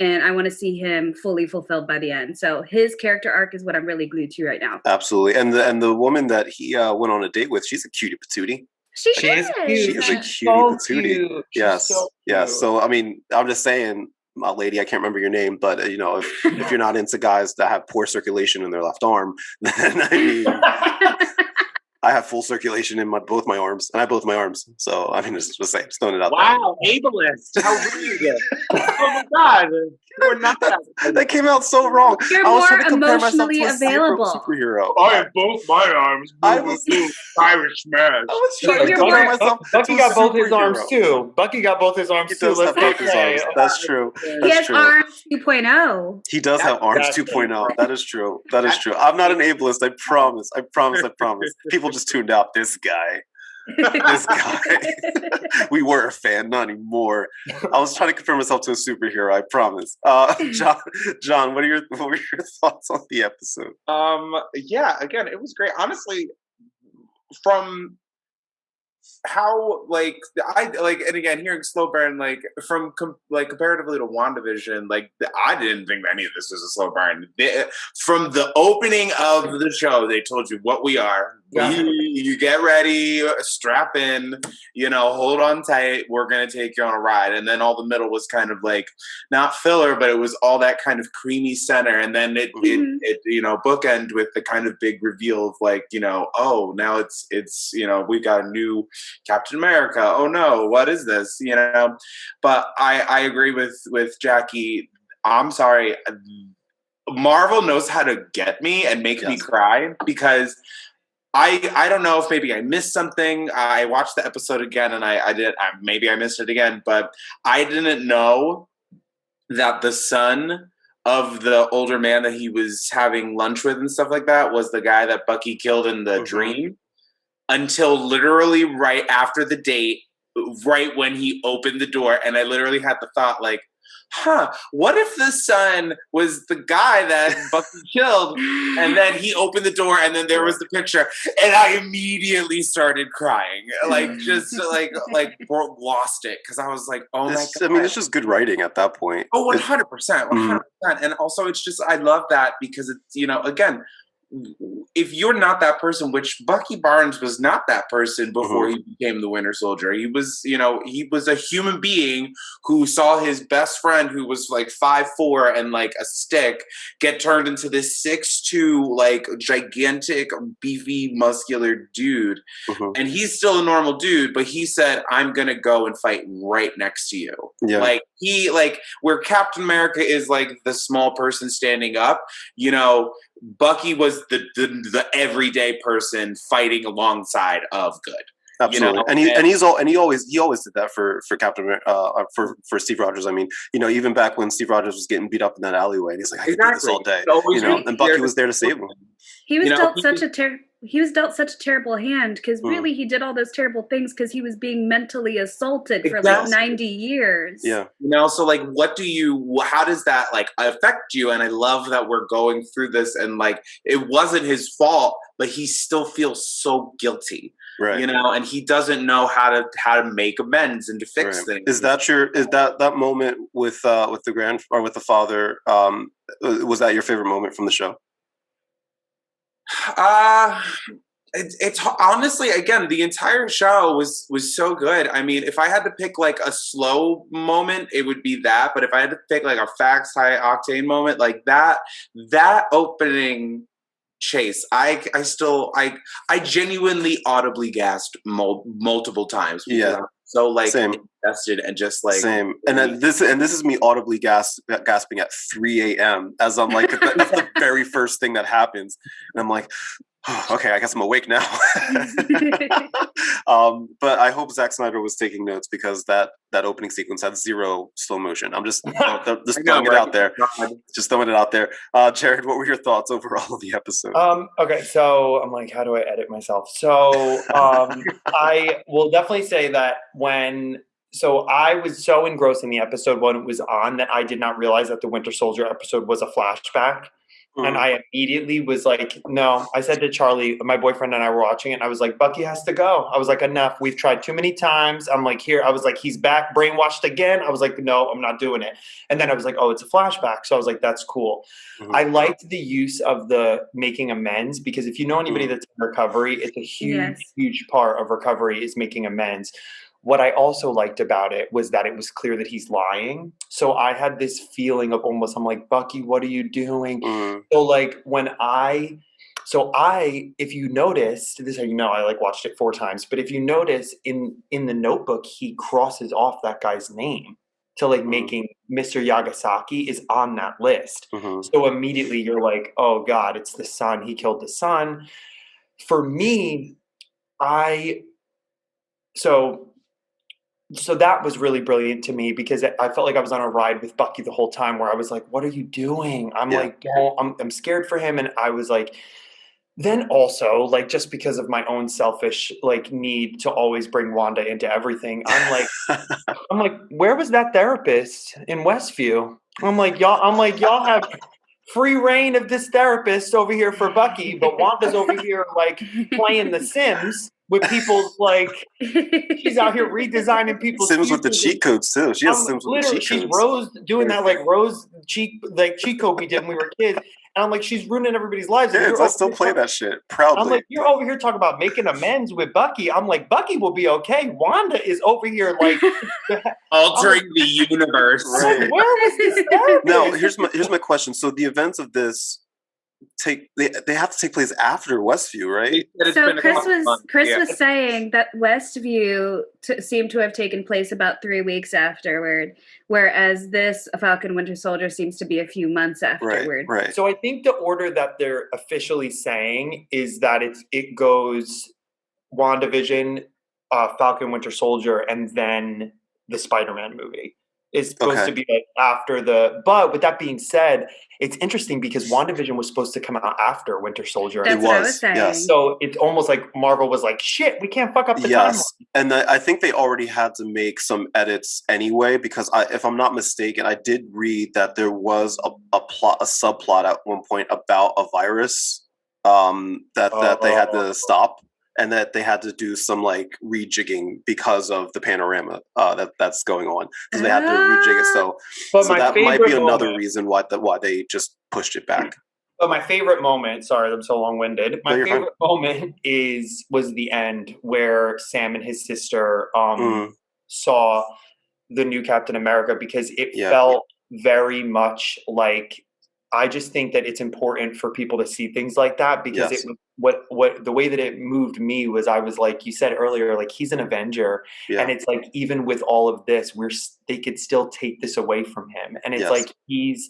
And I want to see him fully fulfilled by the end. So his character arc is what I'm really glued to right now. Absolutely. And the woman that he went on a date with, she's a cutie patootie. She is cute. She is a cutie patootie. Yes. Yes. So, I mean, I'm just saying, my lady, I can't remember your name, but, if you're not into guys that have poor circulation in their left arm, then I mean... I have full circulation in both my arms, and I have both my arms. So, I mean, just throwing it out there. Wow, ableist. How rude. Oh, my God. We're not that came out so wrong. You're I was more trying to compare myself emotionally to a available. superhero. I have both my arms. Irish smash. I was trying to compare myself Bucky got both his arms, too. Bucky got both his arms, too. Let's have his arms. That's true. He has arms 2.0. He does have arms 2.0. That is true. That is true. I'm not an ableist. I promise. I promise. People just tuned out. This guy. We were a fan, not anymore. I was trying to compare myself to a superhero. I promise. John, what were your thoughts on the episode? Yeah, again, it was great. Honestly, from how like I like, and again, hearing slow burn like from comparatively to WandaVision, like I didn't think any of this was a slow burn. From the opening of the show, they told you what we are. You get ready, strap in, hold on tight. We're gonna take you on a ride, and then all the middle was kind of like not filler, but it was all that kind of creamy center, and then it bookend with the kind of big reveal of like oh, now it's we got a new Captain America. Oh no, what is this? But I agree with Jacqui. I'm sorry, Marvel knows how to get me and make me cry because I don't know if maybe I missed something. I watched the episode again and maybe I missed it again, but I didn't know that the son of the older man that he was having lunch with and stuff like that was the guy that Bucky killed in the dream until literally right after the date, right when he opened the door. And I literally had the thought like, what if the son was the guy that Bucky killed, and then he opened the door, and then there was the picture, and I immediately started crying, like just like lost it because I was like, oh my god! I mean, it's just good writing at that point. Oh, 100%, 100%. And also, it's just I love that because it's again. If you're not that person, which Bucky Barnes was not that person before he became the Winter Soldier. He was, he was a human being who saw his best friend who was like 5'4" and like a stick get turned into this 6'2" like gigantic, beefy, muscular dude. And he's still a normal dude, but he said, I'm gonna go and fight right next to you. Like where Captain America is like the small person standing up, Bucky was the everyday person fighting alongside of good. Absolutely, and he always did that for Captain America, for Steve Rogers. I mean, even back when Steve Rogers was getting beat up in that alleyway, and he's like, I could do this all day, and Bucky was there to save him. He was dealt such a terrible hand because really he did all those terrible things because he was being mentally assaulted for like 90 years. Yeah. So like, how does that like affect you? And I love that we're going through this and like, it wasn't his fault, but he still feels so guilty. Right. And he doesn't know how to make amends and to fix things. Is that moment with the father? Was that your favorite moment from the show? It's honestly, again, the entire show was so good. I mean, if I had to pick like a slow moment, it would be that. But if I had to pick like a facts high octane moment, like that opening chase, I genuinely audibly gasped multiple times. Yeah. So like Same. invested and just like same. And then this is me audibly gasping at 3 a.m. as I'm like that's the very first thing that happens, and I'm like, oh, okay, I guess I'm awake now. But I hope Zack Snyder was taking notes because that opening sequence had zero slow motion. I'm just throwing it out there. Just throwing it out there. Jared, what were your thoughts overall of the episode? Okay, so I'm like, how do I edit myself? So I will definitely say that I was so engrossed in the episode when it was on that I did not realize that the Winter Soldier episode was a flashback. And I immediately was like, no. I said to Charlie, my boyfriend and I were watching it, and I was like, Bucky has to go. I was like, enough. We've tried too many times. I'm like, here. I was like, he's back, brainwashed again. I was like, no, I'm not doing it. And then I was like, oh, it's a flashback. So I was like, that's cool. I liked the use of the making amends because if you know anybody that's in recovery, it's a huge part of recovery is making amends. What I also liked about it was that it was clear that he's lying. So I had this feeling of almost, I'm like, Bucky, what are you doing? So like if you noticed, this is how you know, I like watched it 4 times, but if you notice in the notebook, he crosses off that guy's name to like making Mr. Yagasaki is on that list. So immediately you're like, oh God, it's the son. He killed the son. For me, So that was really brilliant to me because I felt like I was on a ride with Bucky the whole time where I was like, what are you doing? I'm like, I'm scared for him. And I was like, then also like, just because of my own selfish like need to always bring Wanda into everything. I'm like, where was that therapist in Westview? I'm like, y'all have free reign of this therapist over here for Bucky, but Wanda's over here like playing The Sims with people's like she's out here redesigning people's Sims with the cheat codes too. She has Sims with the cheat she's codes. Rose doing that like Rose cheat code we did when we were kids. And I'm like, she's ruining everybody's lives. Kids, I still play that shit proudly. I'm like, you're over here talking about making amends with Bucky. I'm like, Bucky will be okay. Wanda is over here like altering the universe. Right. Where was this therapist? Now, here's my question. So the events of this they have to take place after Westview, right? So Chris was saying that Westview seemed to have taken place about 3 weeks afterward, whereas this Falcon Winter Soldier seems to be a few months afterward. Right. So I think the order that they're officially saying is that it goes WandaVision, Falcon Winter Soldier, and then the Spider-Man movie. Is supposed to be like after but with that being said, it's interesting because WandaVision was supposed to come out after Winter Soldier. That's what I was saying. Yes. So it's almost like Marvel was like, shit, we can't fuck up the timeline. And I think they already had to make some edits anyway, because if I'm not mistaken, I did read that there was a subplot at one point about a virus that they had to stop. And that they had to do some like rejigging because of the panorama that's going on. So they had to rejig it. So that might be another reason why they just pushed it back. But my favorite moment, sorry, I'm so long-winded. My favorite moment was the end where Sam and his sister saw the new Captain America, because it felt very much like, I just think that it's important for people to see things like that, because it what the way that it moved me was, I was like, you said earlier, like, he's an Avenger, and it's like, even with all of this, they could still take this away from him, and it's like he's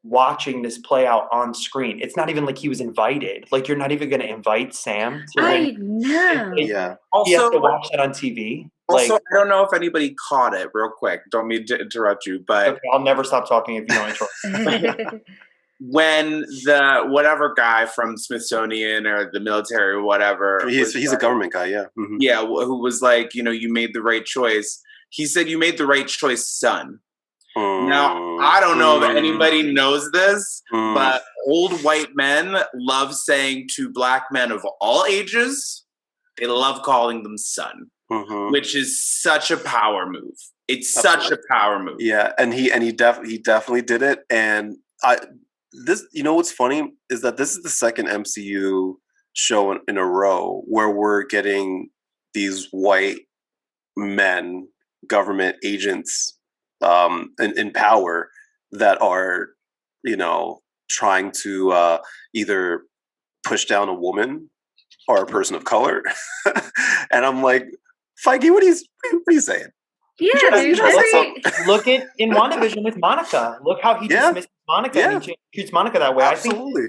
watching this play out on screen. It's not even like he was invited. Like, you're not even going to invite Sam. I know. Also, you have to watch that on TV. Also, I don't know if anybody caught it. Real quick, don't mean to interrupt you, but okay, I'll never stop talking if you don't interrupt. When the whatever guy from Smithsonian or the military or whatever, he's a government guy, who was like, you made the right choice. He said, "You made the right choice, son." Now, I don't know if anybody knows this, but old white men love saying to black men of all ages, they love calling them son, which is such a power move. It's such a power move. Yeah, and he definitely did it. And what's funny is that this is the second MCU show in a row where we're getting these white men, government agents, in power that are, trying to either push down a woman or a person of color. And I'm like, Feige, what are you saying? Yeah, look at in WandaVision with Monica. Look how he dismisses Monica and he treats Monica that way. Absolutely.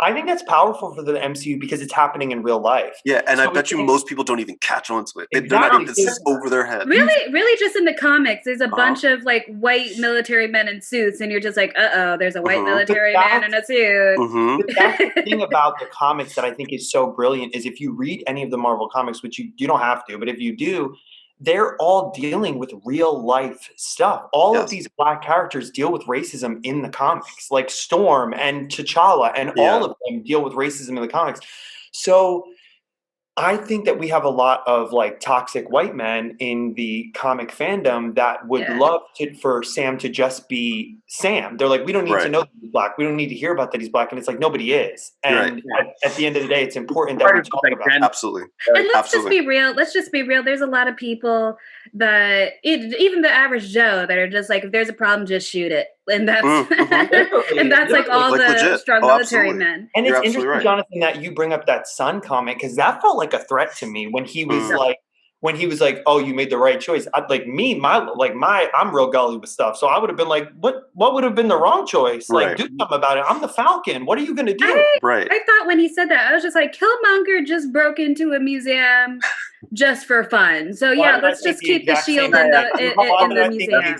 I think that's powerful for the MCU because it's happening in real life. Yeah, and I bet you most people don't even catch on to it. Exactly. This is over their head. Really just in the comics, there's a bunch of like white military men in suits, and you're just like, there's a white military man in a suit. But that's the thing about the comics that I think is so brilliant, is if you read any of the Marvel comics, which you don't have to, but if you do, they're all dealing with real life stuff. All of these black characters deal with racism in the comics, like Storm and T'Challa, and all of them deal with racism in the comics. So I think that we have a lot of like toxic white men in the comic fandom that would love for Sam to just be Sam. They're like, we don't need to know that he's black. We don't need to hear about that he's black. And it's like, nobody is. And at the end of the day, it's important that we talk about it. Absolutely. And let's just be real. There's a lot of people that, even the average Joe, that are just like, if there's a problem, just shoot it. And that's and that's like all the legit. Strong military men. And it's interesting, Jonathan, that you bring up that Son comment, because that felt like a threat to me when he was like, "Oh, you made the right choice." I'm real gully with stuff, so I would have been like, "What would have been the wrong choice? Like, do something about it. I'm the Falcon. What are you going to do?" I thought when he said that, I was just like, Killmonger just broke into a museum just for fun. So let's just keep the shield in the museum.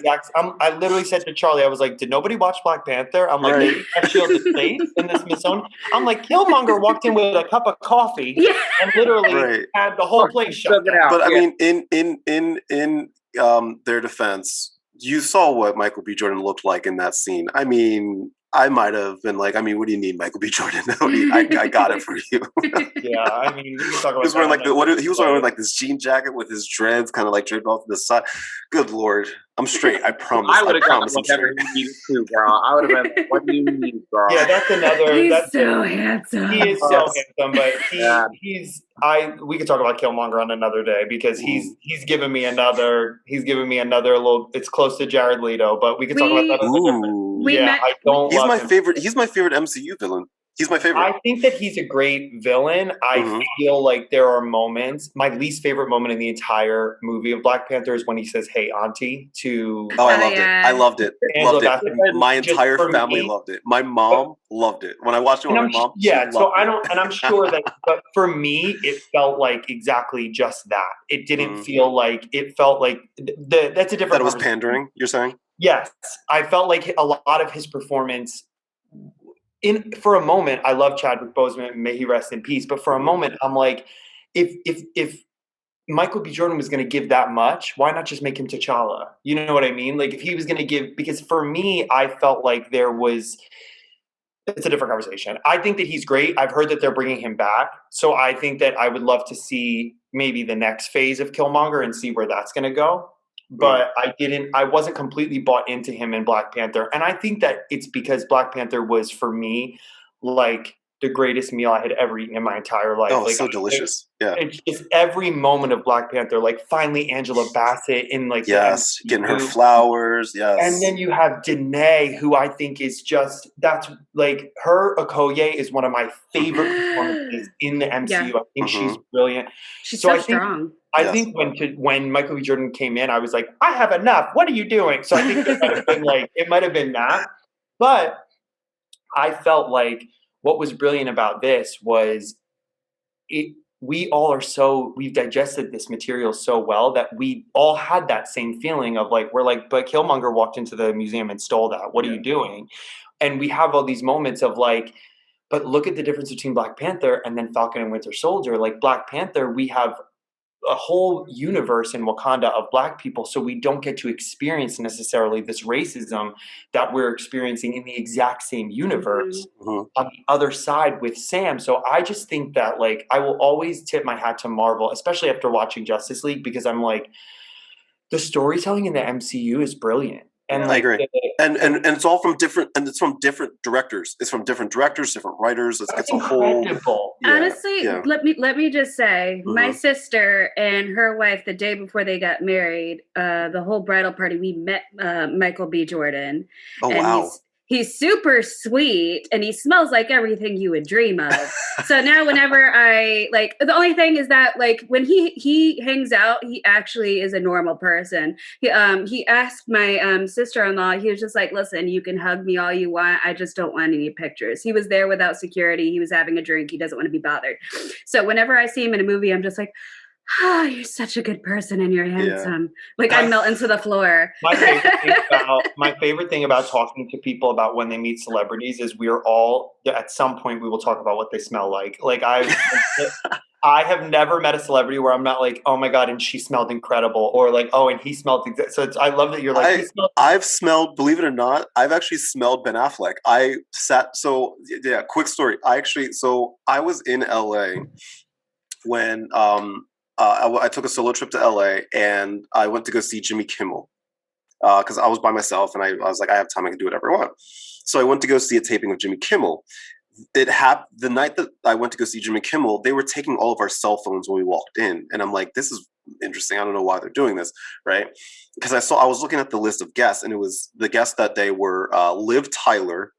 I literally said to Charlie, I was like, "Did nobody watch Black Panther?" I'm like, "They that shield is safe in the Smithsonian." I'm like, Killmonger walked in with a cup of coffee and literally had the whole place shut down. But I mean, in their defense, you saw what Michael B. Jordan looked like in that scene. I mean, I might have been like, I mean, what do you need, Michael B. Jordan? I got it for you. Yeah, I mean, we can talk about. He was wearing he was wearing like this jean jacket with his dreads kind of like draped off to the side. Good Lord, I'm straight. I promise. I would have gotten I'm whatever straight. you needed to, girl. I would have been, what do you need, girl? Yeah, that's another. He's so handsome. He is so handsome, but we could talk about Killmonger on another day because he's given me another little. It's close to Jared Leto, but we could talk about that. I don't. He's my favorite. He's my favorite MCU villain. He's my favorite. I think that he's a great villain. I feel like there are moments. My least favorite moment in the entire movie of Black Panther is when he says, "Hey, Auntie," to. Oh, I loved it. I loved it. Loved it. My entire family loved it. My mom loved it. When I watched it with my mom, I'm sure that. But for me, it felt like exactly just that. It didn't feel like. It felt like that's a different. That it was pandering. You're saying? Yes, I felt like a lot of his performance. For a moment, I love Chadwick Boseman, may he rest in peace. But for a moment, I'm like, if Michael B. Jordan was going to give that much, why not just make him T'Challa? You know what I mean? Like if he was going to give, because for me, I felt like it's a different conversation. I think that he's great. I've heard that they're bringing him back. So I think that I would love to see maybe the next phase of Killmonger and see where that's going to go. But I wasn't completely bought into him in Black Panther. And I think that it's because Black Panther was, for me, like the greatest meal I had ever eaten in my entire life. Oh, like, so delicious. Yeah. It's just every moment of Black Panther, like finally Angela Bassett in like. Yes, getting her flowers. Yes. And then you have Danae, who I think is that's like her Okoye is one of my favorite performances in the MCU. Yeah. I think she's brilliant. She's so strong. I think when Michael B. Jordan came in, I was like, I have enough. What are you doing? So I think it might have been that. But I felt like what was brilliant about this was we've digested this material so well that we all had that same feeling of like, but Killmonger walked into the museum and stole that. What are you doing? And we have all these moments of like, but look at the difference between Black Panther and then Falcon and Winter Soldier. Like Black Panther, we have a whole universe in Wakanda of Black people, so we don't get to experience necessarily this racism that we're experiencing in the exact same universe on the other side with Sam. So I just think that like I will always tip my hat to Marvel, especially after watching Justice League, because I'm like, the storytelling in the MCU is brilliant. And I agree. And it's all from different directors. It's from different directors, different writers. It's a whole. Honestly, let me just say, my sister and her wife, the day before they got married, the whole bridal party, we met Michael B. Jordan. Oh, and wow. He's super sweet and he smells like everything you would dream of. So now whenever the only thing is that like when he hangs out, he actually is a normal person. He asked my sister-in-law, he was just like, listen, you can hug me all you want. I just don't want any pictures. He was there without security. He was having a drink. He doesn't want to be bothered. So whenever I see him in a movie, I'm just like, you're such a good person and you're handsome. Like I melt into the floor. My favorite thing about talking to people about when they meet celebrities is we're all, at some point we will talk about what they smell like. Like I have never met a celebrity where I'm not like, oh my God, and she smelled incredible, or like, oh, and he smelled. So I love that you're like. I've smelled, believe it or not, I've actually smelled Ben Affleck. Quick story. I was in LA when I took a solo trip to LA and I went to go see Jimmy Kimmel because I was by myself and I was like, I have time, I can do whatever I want. So I went to go see a taping of Jimmy Kimmel. It happened the night that I went to go see Jimmy Kimmel, they were taking all of our cell phones when we walked in. And I'm like, this is interesting. I don't know why they're doing this, right? Because I was looking at the list of guests and it was the guests that day were Liv Tyler,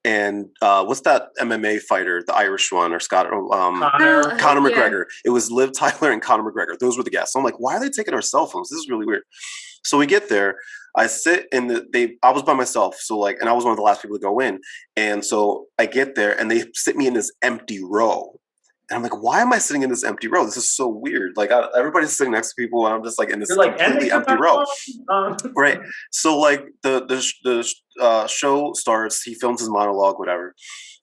and what's that MMA fighter, the Irish one, or Scott? Conor McGregor. It was Liv Tyler and Conor McGregor. Those were the guests. So I'm like, why are they taking our cell phones? This is really weird. So we get there. I sit in I was by myself. So like, and I was one of the last people to go in. And so I get there and they sit me in this empty row. And I'm like, why am I sitting in this empty row? This is so weird. Like everybody's sitting next to people and I'm just like in this completely empty row. Right. So like the show starts, he films his monologue, whatever.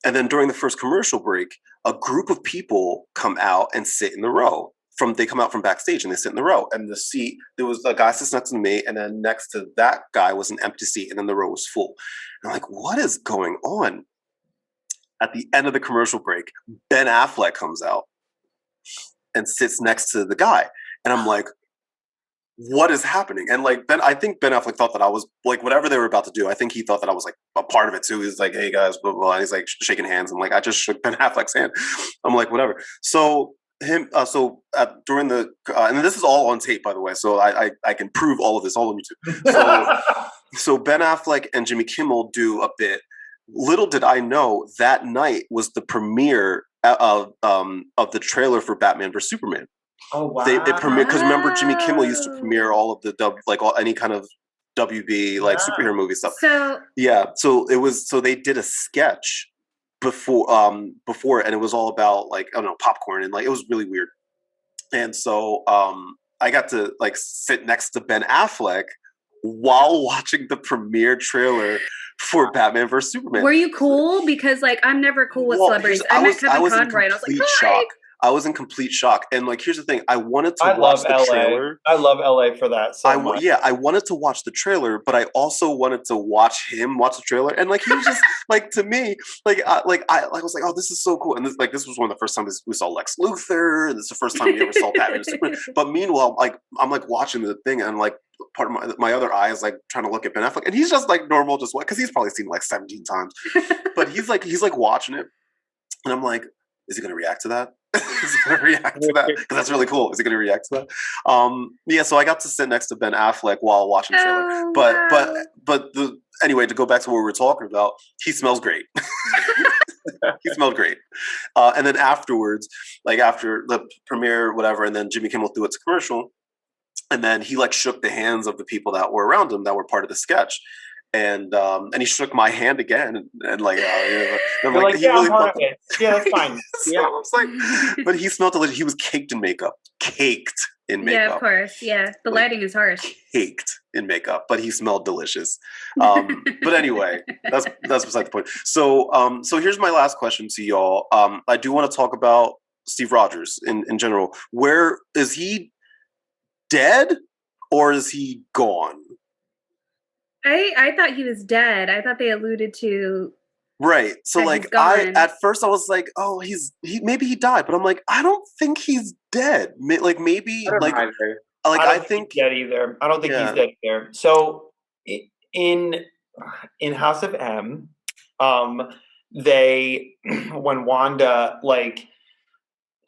And then during the first commercial break, a group of people come out and sit in the row. they come out from backstage and they sit in the row, and the seat, there was a guy sits next to me, and then next to that guy was an empty seat, and then the row was full. And I'm like, what is going on? At the end of the commercial break, Ben Affleck comes out and sits next to the guy, and I'm like, what is happening? And like I think Ben Affleck thought that I was like, whatever they were about to do, I think he thought that I was like a part of it too. He's like, hey guys, blah, blah, blah. And he's like shaking hands. I'm like, I just shook Ben Affleck's hand. I'm like, whatever. So during the and this is all on tape, by the way, so I can prove all of this all on YouTube. So Ben Affleck and Jimmy Kimmel do a bit. Little did I know that night was the premiere of the trailer for Batman vs Superman. Oh wow! They premiere, because remember Jimmy Kimmel used to premiere all of the any kind of WB like superhero movie stuff. So so they did a sketch before, and it was all about like, I don't know, popcorn, and like it was really weird. And so I got to like sit next to Ben Affleck while watching the premiere trailer for Batman vs Superman. Were you cool? Because like I'm never cool with celebrities. I met Kevin Conroy, and I was like, shock. I was in complete shock. And like, here's the thing. I wanted to watch the trailer. I love LA for that so much. Yeah, I wanted to watch the trailer, but I also wanted to watch him watch the trailer. And like, he was just like, to me, I was like, oh, this is so cool. And this was one of the first times we saw Lex Luthor. And this is the first time we ever saw Batman and Superman. But meanwhile, like, I'm like watching the thing, and like part of my other eye is like trying to look at Ben Affleck, and he's just like normal, just what, because he's probably seen it like 17 times. But he's like watching it, and I'm like, is he going to react to that? Is he going to react to that? Because that's really cool. Is he going to react to that? So I got to sit next to Ben Affleck while watching the trailer. But anyway, to go back to what we were talking about, he smells great. He smelled great. And then afterwards, like after the premiere, whatever, and then Jimmy Kimmel threw it to commercial, and then he like shook the hands of the people that were around him that were part of the sketch. And he shook my hand again, and like, I'm like, he really felt it. Yeah, that's fine. So I was like, but he smelled delicious. He was caked in makeup. Yeah, of course. Yeah, the lighting is harsh. Caked in makeup, but he smelled delicious. But anyway, that's beside the point. So here's my last question to y'all. I do want to talk about Steve Rogers in general. Where is he? Dead, or is he gone? I thought he was dead. I thought they alluded to right. So like at first I was like, oh, maybe he died, but I'm like, I don't think he's dead. Like maybe I think he's dead either. I don't think he's dead either. So in House of M, when Wanda like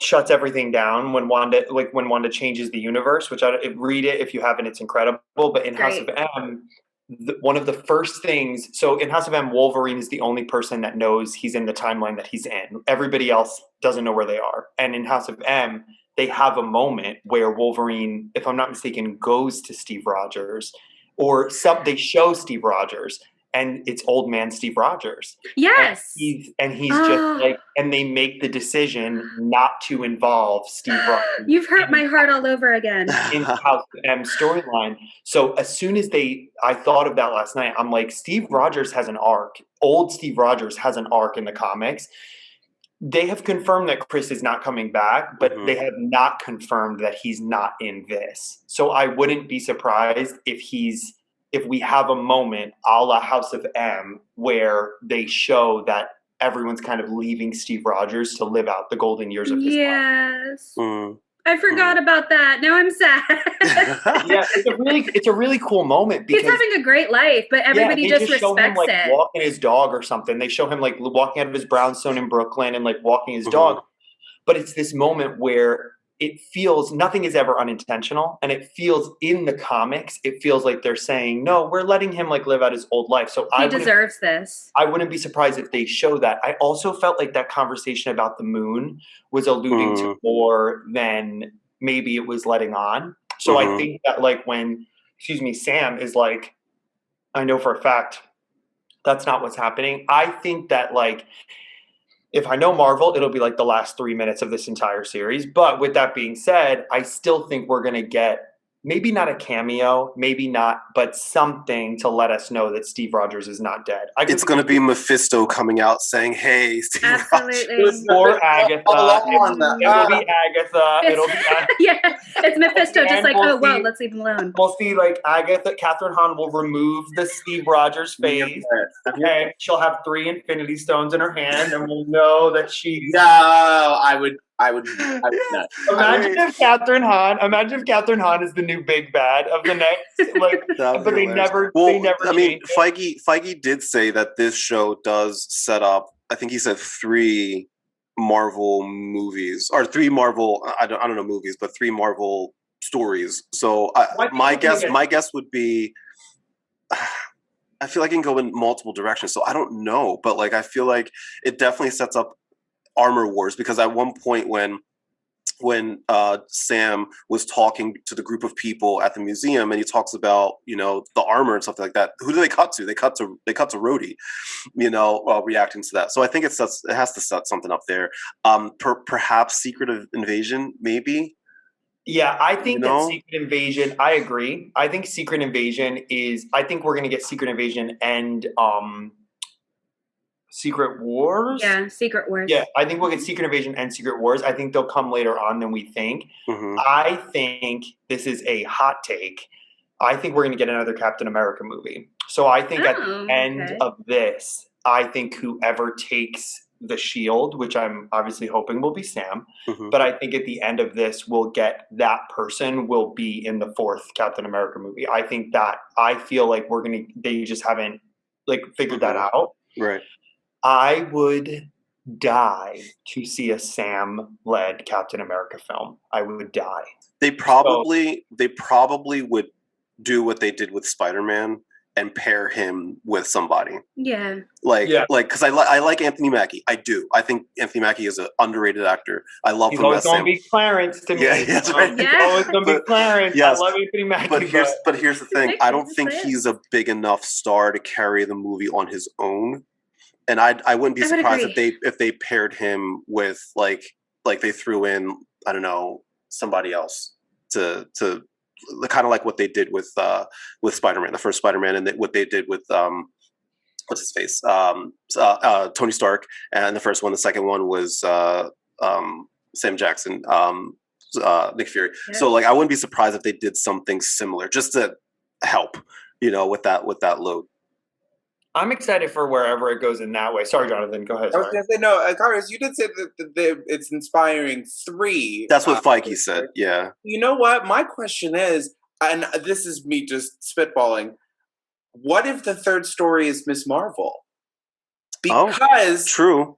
shuts everything down, when Wanda changes the universe, which read it if you haven't, it's incredible. But in House of M, one of the first things, so in House of M, Wolverine is the only person that knows he's in the timeline that he's in. Everybody else doesn't know where they are. And in House of M, they have a moment where Wolverine, if I'm not mistaken, goes to Steve Rogers, or they show Steve Rogers, and it's old man Steve Rogers. Yes. And he's just like, and they make the decision not to involve Steve Rogers. You've hurt my heart all over again. In House of M storyline. So as soon as I thought of that last night, I'm like, Steve Rogers has an arc. Old Steve Rogers has an arc in the comics. They have confirmed that Chris is not coming back, but they have not confirmed that he's not in this. So I wouldn't be surprised if we have a moment a la House of M where they show that everyone's kind of leaving Steve Rogers to live out the golden years of his life. Yes. I forgot about that. Now I'm sad. Yeah, it's a really cool moment because he's having a great life, but everybody just respects show him, like, it. Walking his dog or something. They show him like walking out of his brownstone in Brooklyn and like walking his dog. But it's this moment where it feels nothing is ever unintentional, and it feels in the comics, it feels like they're saying, no, we're letting him like live out his old life. So he deserves this. I wouldn't be surprised if they show that. I also felt like that conversation about the moon was alluding to more than maybe it was letting on. So I think that like when, Sam is like, I know for a fact that's not what's happening. I think that like, if I know Marvel, it'll be like the last 3 minutes of this entire series. But with that being said, I still think we're going to get maybe not a cameo, maybe not, but something to let us know that Steve Rogers is not dead. It's going to be Mephisto coming out saying, "Hey, Steve Absolutely. Rogers." Or Agatha. It will be Agatha. It'll be Agatha. Yeah, it's Mephisto, just like, we'll oh, well, see- let's leave him alone. We'll see, like, Agatha, Catherine Hahn will remove the Steve Rogers face. Okay, she'll have 3 Infinity Stones in her hand, and we'll know that she's... No, I would not. Imagine if Catherine Hahn is the new big bad of the next, like, but they never. I mean, Feige did say that this show does set up. I think he said 3 Marvel movies or 3 Marvel. I don't know movies, but 3 Marvel stories. So my guess would be. I feel like it can go in multiple directions, so I don't know, but like I feel like it definitely sets up Armor Wars, because at one point when Sam was talking to the group of people at the museum and he talks about, the armor and stuff like that, who do they cut to? They cut to Rhodey, reacting to that. So I think it has to set something up there. Perhaps Secret Invasion, maybe. Yeah, I think that Secret Invasion, I agree. I think Secret Invasion I think we're going to get Secret Invasion and Secret Wars? Yeah, Secret Wars. Yeah, I think we'll get Secret Invasion and Secret Wars. I think they'll come later on than we think. Mm-hmm. I think this is a hot take. I think we're going to get another Captain America movie. So I think at the end of this, I think whoever takes the shield, which I'm obviously hoping will be Sam, but I think at the end of this, we'll get that person will be in the 4th Captain America movie. I feel like they just haven't figured that out. Right. I would die to see a Sam-led Captain America film. I would die. They probably would do what they did with Spider-Man and pair him with somebody. Yeah. Because I like Anthony Mackie. I do. I think Anthony Mackie is an underrated actor. I love him. He's always going to be Clarence to me. Yeah, that's right. Yeah. He's always going to be Clarence. Yes. I love Anthony Mackie. But here's the thing. I don't think he's a big enough star to carry the movie on his own. And I wouldn't be surprised if they paired him with like they threw in, I don't know, somebody else to kind of like what they did with Spider-Man, the first Spider-Man, and what they did with what's his face, Tony Stark, and the first one. The second one was Sam Jackson, Nick Fury. Yeah. So I wouldn't be surprised if they did something similar just to help, with that load. I'm excited for wherever it goes in that way. Sorry, Jonathan. Go ahead. I was going to say, no, Kyrus, you did say that it's inspiring 3. That's what Feige said, yeah. You know what? My question is, and this is me just spitballing, what if the 3rd story is Ms. Marvel? Because... True.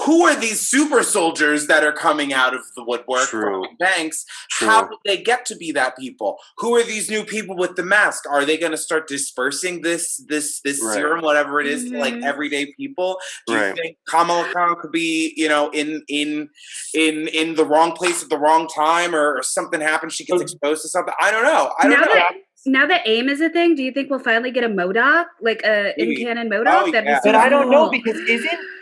Who are these super soldiers that are coming out of the woodwork from Banks? How did they get to be that people? Who are these new people with the mask? Are they going to start dispersing this serum, whatever it is, to everyday people? Do you think Kamala Khan could be, in the wrong place at the wrong time, or something happens? She gets exposed to something. I don't know. Now that AIM is a thing, do you think we'll finally get a MODOK, like a in-canon MODOK? But I don't know, because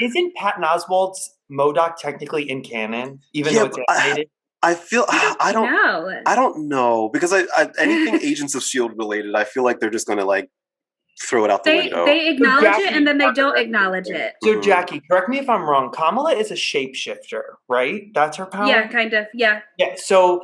isn't Patton Oswalt's MODOK technically in canon, even though it's animated? I feel I don't know. I don't know, because anything Agents of S.H.I.E.L.D. related, I feel like they're just going to throw it out the window. They acknowledge it and then they don't acknowledge it. So Jacqui, correct me if I'm wrong. Kamala is a shapeshifter, right? That's her power? Yeah, kind of. Yeah. Yeah. So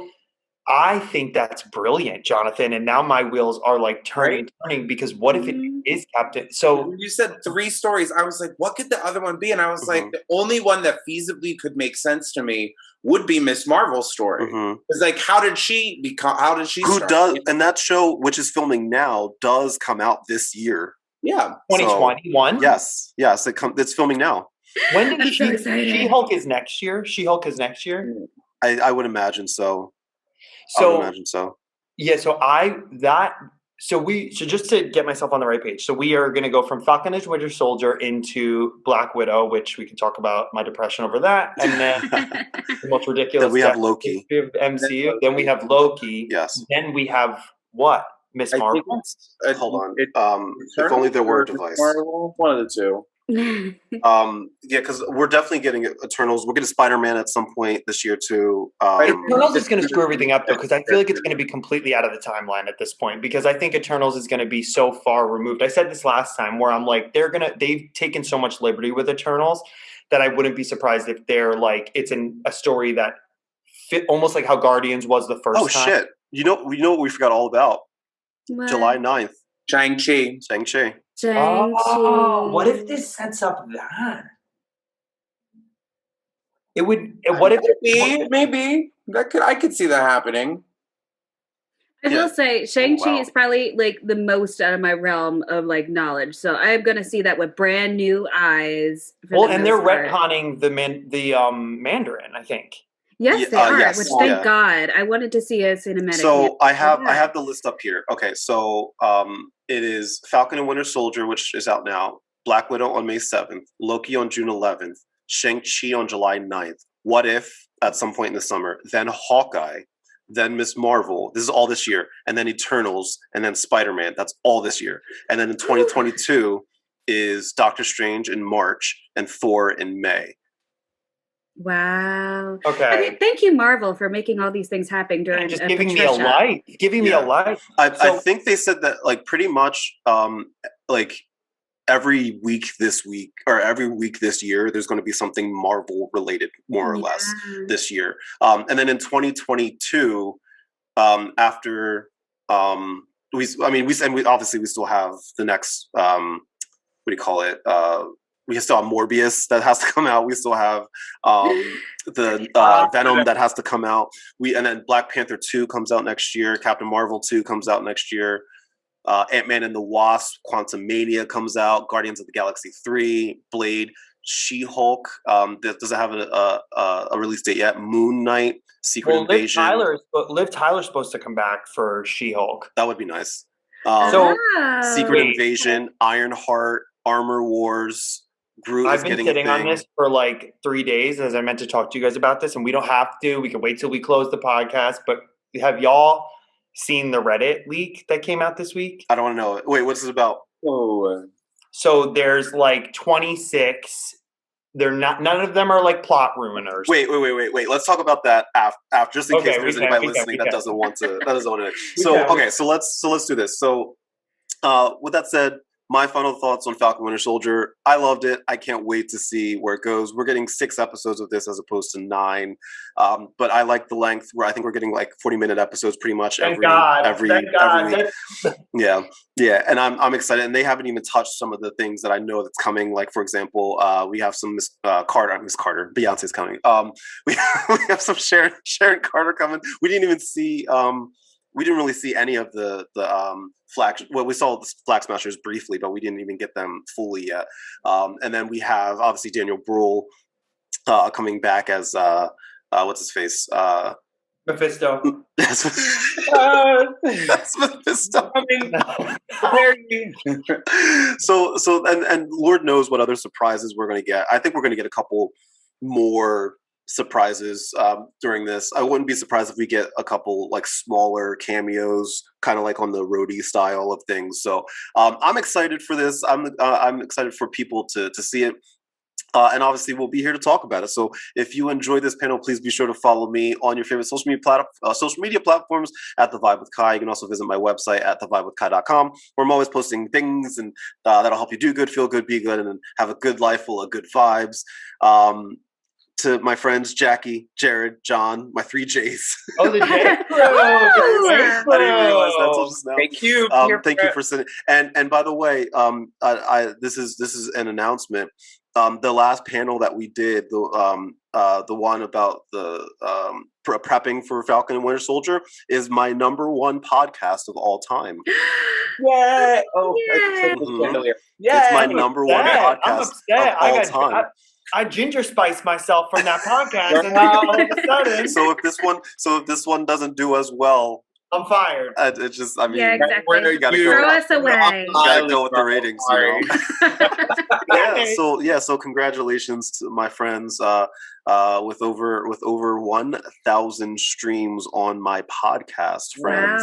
I think that's brilliant, Jonathan. And now my wheels are turning, because what if it is Captain? So you said 3 stories. I was like, what could the other one be? And I was like, the only one that feasibly could make sense to me would be Miss Marvel's story. It's how did she become? How did she? Who does? And that show, which is filming now, does come out this year. Yeah, 2021. So, yes, it's filming now. When did She-Hulk is next year? She-Hulk is next year. I would imagine so. So, I would imagine so. Yeah, so just to get myself on the right page, so we are going to go from Falcon and Winter Soldier into Black Widow, which we can talk about my depression over that, and then the most ridiculous. Then we have Loki. MCU. Then we have Loki. Yes. Then we have what? Miss Marvel. Hold on. If only there were a device. Marvel, one of the 2. Because we're definitely getting Eternals. We're getting Spider-Man at some point this year too. Eternals is going to screw everything up though, because I feel like it's going to be completely out of the timeline at this point. Because I think Eternals is going to be so far removed. I said this last time, where I'm like, they've taken so much liberty with Eternals that I wouldn't be surprised if they're like it's a story that fit almost like how Guardians was the first time. Shit! You know what we forgot all about? What? July 9th. Shang-Chi. Oh, what if this sets up that? It would. What if maybe I could see that happening. I will say Shang-Chi is probably like the most out of my realm of like knowledge. So I'm going to see that with brand new eyes. Well, and they're retconning the Mandarin, I think. Yes, they are. Yes, which thank God. I wanted to see a cinematic. So I have the list up here. Okay, so it is Falcon and Winter Soldier, which is out now. Black Widow on May 7th. Loki on June 11th. Shang-Chi on July 9th. What If at some point in the summer. Then Hawkeye. Then Miss Marvel. This is all this year. And then Eternals. And then Spider-Man. That's all this year. And then in 2022 is Doctor Strange in March and Thor in May. Wow. Okay. I mean, thank you, Marvel, for making all these things happen during and just giving me a life. Giving me a life. I think they said that like pretty much like every week this week or every week this year, there's going to be something Marvel related, more or less, this year. And then in 2022, after we obviously we still have the next what do you call it? We still have Morbius that has to come out. We still have the Venom that has to come out. And then Black Panther 2 comes out next year. Captain Marvel 2 comes out next year. Ant-Man and the Wasp, Quantumania comes out. Guardians of the Galaxy 3, Blade, She-Hulk. Doesn't have a release date yet. Moon Knight, Secret Invasion. Liv Tyler's supposed to come back for She-Hulk. That would be nice. Secret Invasion, Ironheart, Armor Wars. Groot I've been sitting on this for like 3 days as I meant to talk to you guys about this, and we don't have to. We can wait till we close the podcast. But have y'all seen the Reddit leak that came out this week? I don't want to know. Wait, what's this about? So there's like 26. They're not. None of them are like plot ruiners. Wait. Let's talk about that after just in case there's anybody listening that doesn't want to. That doesn't want to. So let's do this. So with that said. My final thoughts on Falcon Winter Soldier. I loved it. I can't wait to see where it goes. We're getting 6 episodes of this as opposed to 9. But I like the length where I think we're getting like 40-minute episodes pretty much every week. Yeah. And I'm excited. And they haven't even touched some of the things that I know that's coming. Like, for example, we have some Miss Carter, Beyonce's coming. We have some Sharon Carter coming. We didn't even see we didn't really see any of the Flag. Well, we saw the Flag Smashers briefly, but we didn't even get them fully yet. And then we have obviously Daniel Bruhl coming back as what's his face? Mephisto. That's Mephisto. So and Lord knows what other surprises we're going to get. I think we're going to get a couple more surprises during this. I wouldn't be surprised if we get a couple like smaller cameos, kind of like on the roadie style of things. So I'm excited for this. I'm excited for people to see it. And obviously, we'll be here to talk about it. So if you enjoy this panel, please be sure to follow me on your favorite social media platforms at The Vibe with Kai. You can also visit my website at thevibewithkai.com, where I'm always posting things and that'll help you do good, feel good, be good, and have a good life full of good vibes. To my friends, Jacqui, Jared, John, my 3 J's. Oh, the J. I didn't realize that until just now. Thank you. Thank you for sitting. And by the way, this is an announcement. The last panel that we did, the one about the prepping for Falcon and Winter Soldier, is my #1 podcast of all time. Yeah. It's my #1 podcast of all time. I ginger spiced myself from that podcast, and now all of a sudden. So if this one doesn't do as well, I'm fired. Yeah, exactly. You gotta throw us away. You gotta go with the ratings, you know. So congratulations to my friends with over 1,000 streams on my podcast, friends.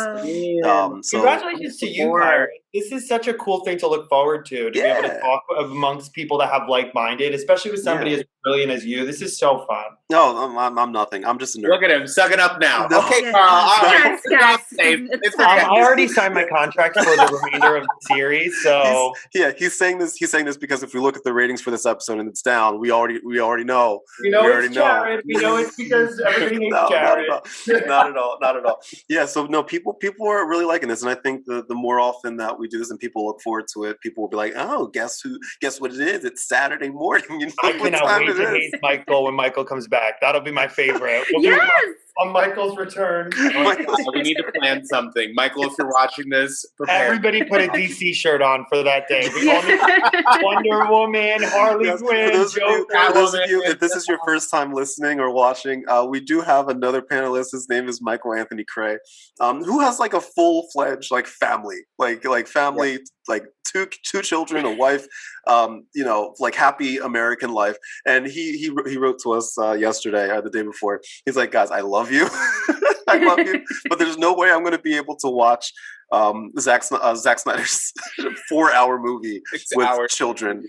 Wow. So congratulations to you, Kyrie. This is such a cool thing to look forward to be able to talk amongst people that have like-minded, especially with somebody as brilliant as you. This is so fun. No, I'm nothing. I'm just a nerd. Look at him, sucking up now. No. Okay, Carl. All right. It's fine. I already signed my contract for the remainder of the series, so he's saying this. He's saying this because if we look at the ratings for this episode and it's down, we already know. We know it's Jared. We know it's because everybody hates Jared. Not at all. Yeah. So no, people are really liking this, and I think the more often that we do this and people look forward to it, people will be like, oh, guess what it is? It's Saturday morning. You know I cannot wait to hate Michael when Michael comes back. That'll be my favorite. On Michael's return. We need to plan something. Michael, if you're watching this, prepare. Everybody put a DC shirt on for that day. We all need Wonder Woman, Harley Quinn, For those of you, if this is your first time listening or watching, we do have another panelist. His name is Michael Anthony Cray, who has like a full-fledged like family, like family, like two children, a wife, like happy American life. And he wrote to us yesterday or the day before. He's like, guys, I love you. I love you, but there's no way I'm going to be able to watch Zack Snyder's 4-hour movie with children.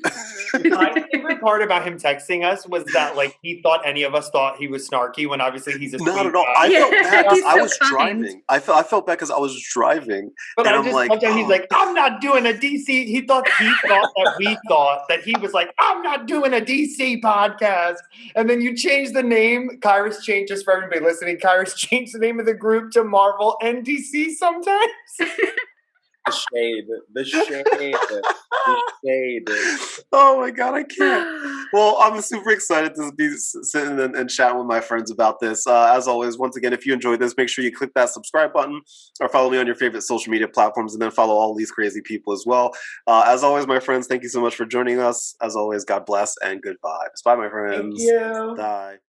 My favorite part about him texting us was that like he thought any of us thought he was snarky when obviously he's a not at all. I felt bad because I was driving. I felt bad because I was driving, but and I'm like, he's like, I'm not doing a DC. He thought that we thought that he was like, I'm not doing a DC podcast, and then you change the name. Kyrus changed, just for everybody listening. Kyrus changed the name of the group to Marvel and DC sometimes. The shade. Oh my god, I can't. Well, I'm super excited to be sitting and chatting with my friends about this. As always, once again, if you enjoyed this, make sure you click that subscribe button or follow me on your favorite social media platforms, and then follow all these crazy people as well. As always, my friends, thank you so much for joining us. As always, God bless and good vibes. Bye, my friends. Thank you. Bye.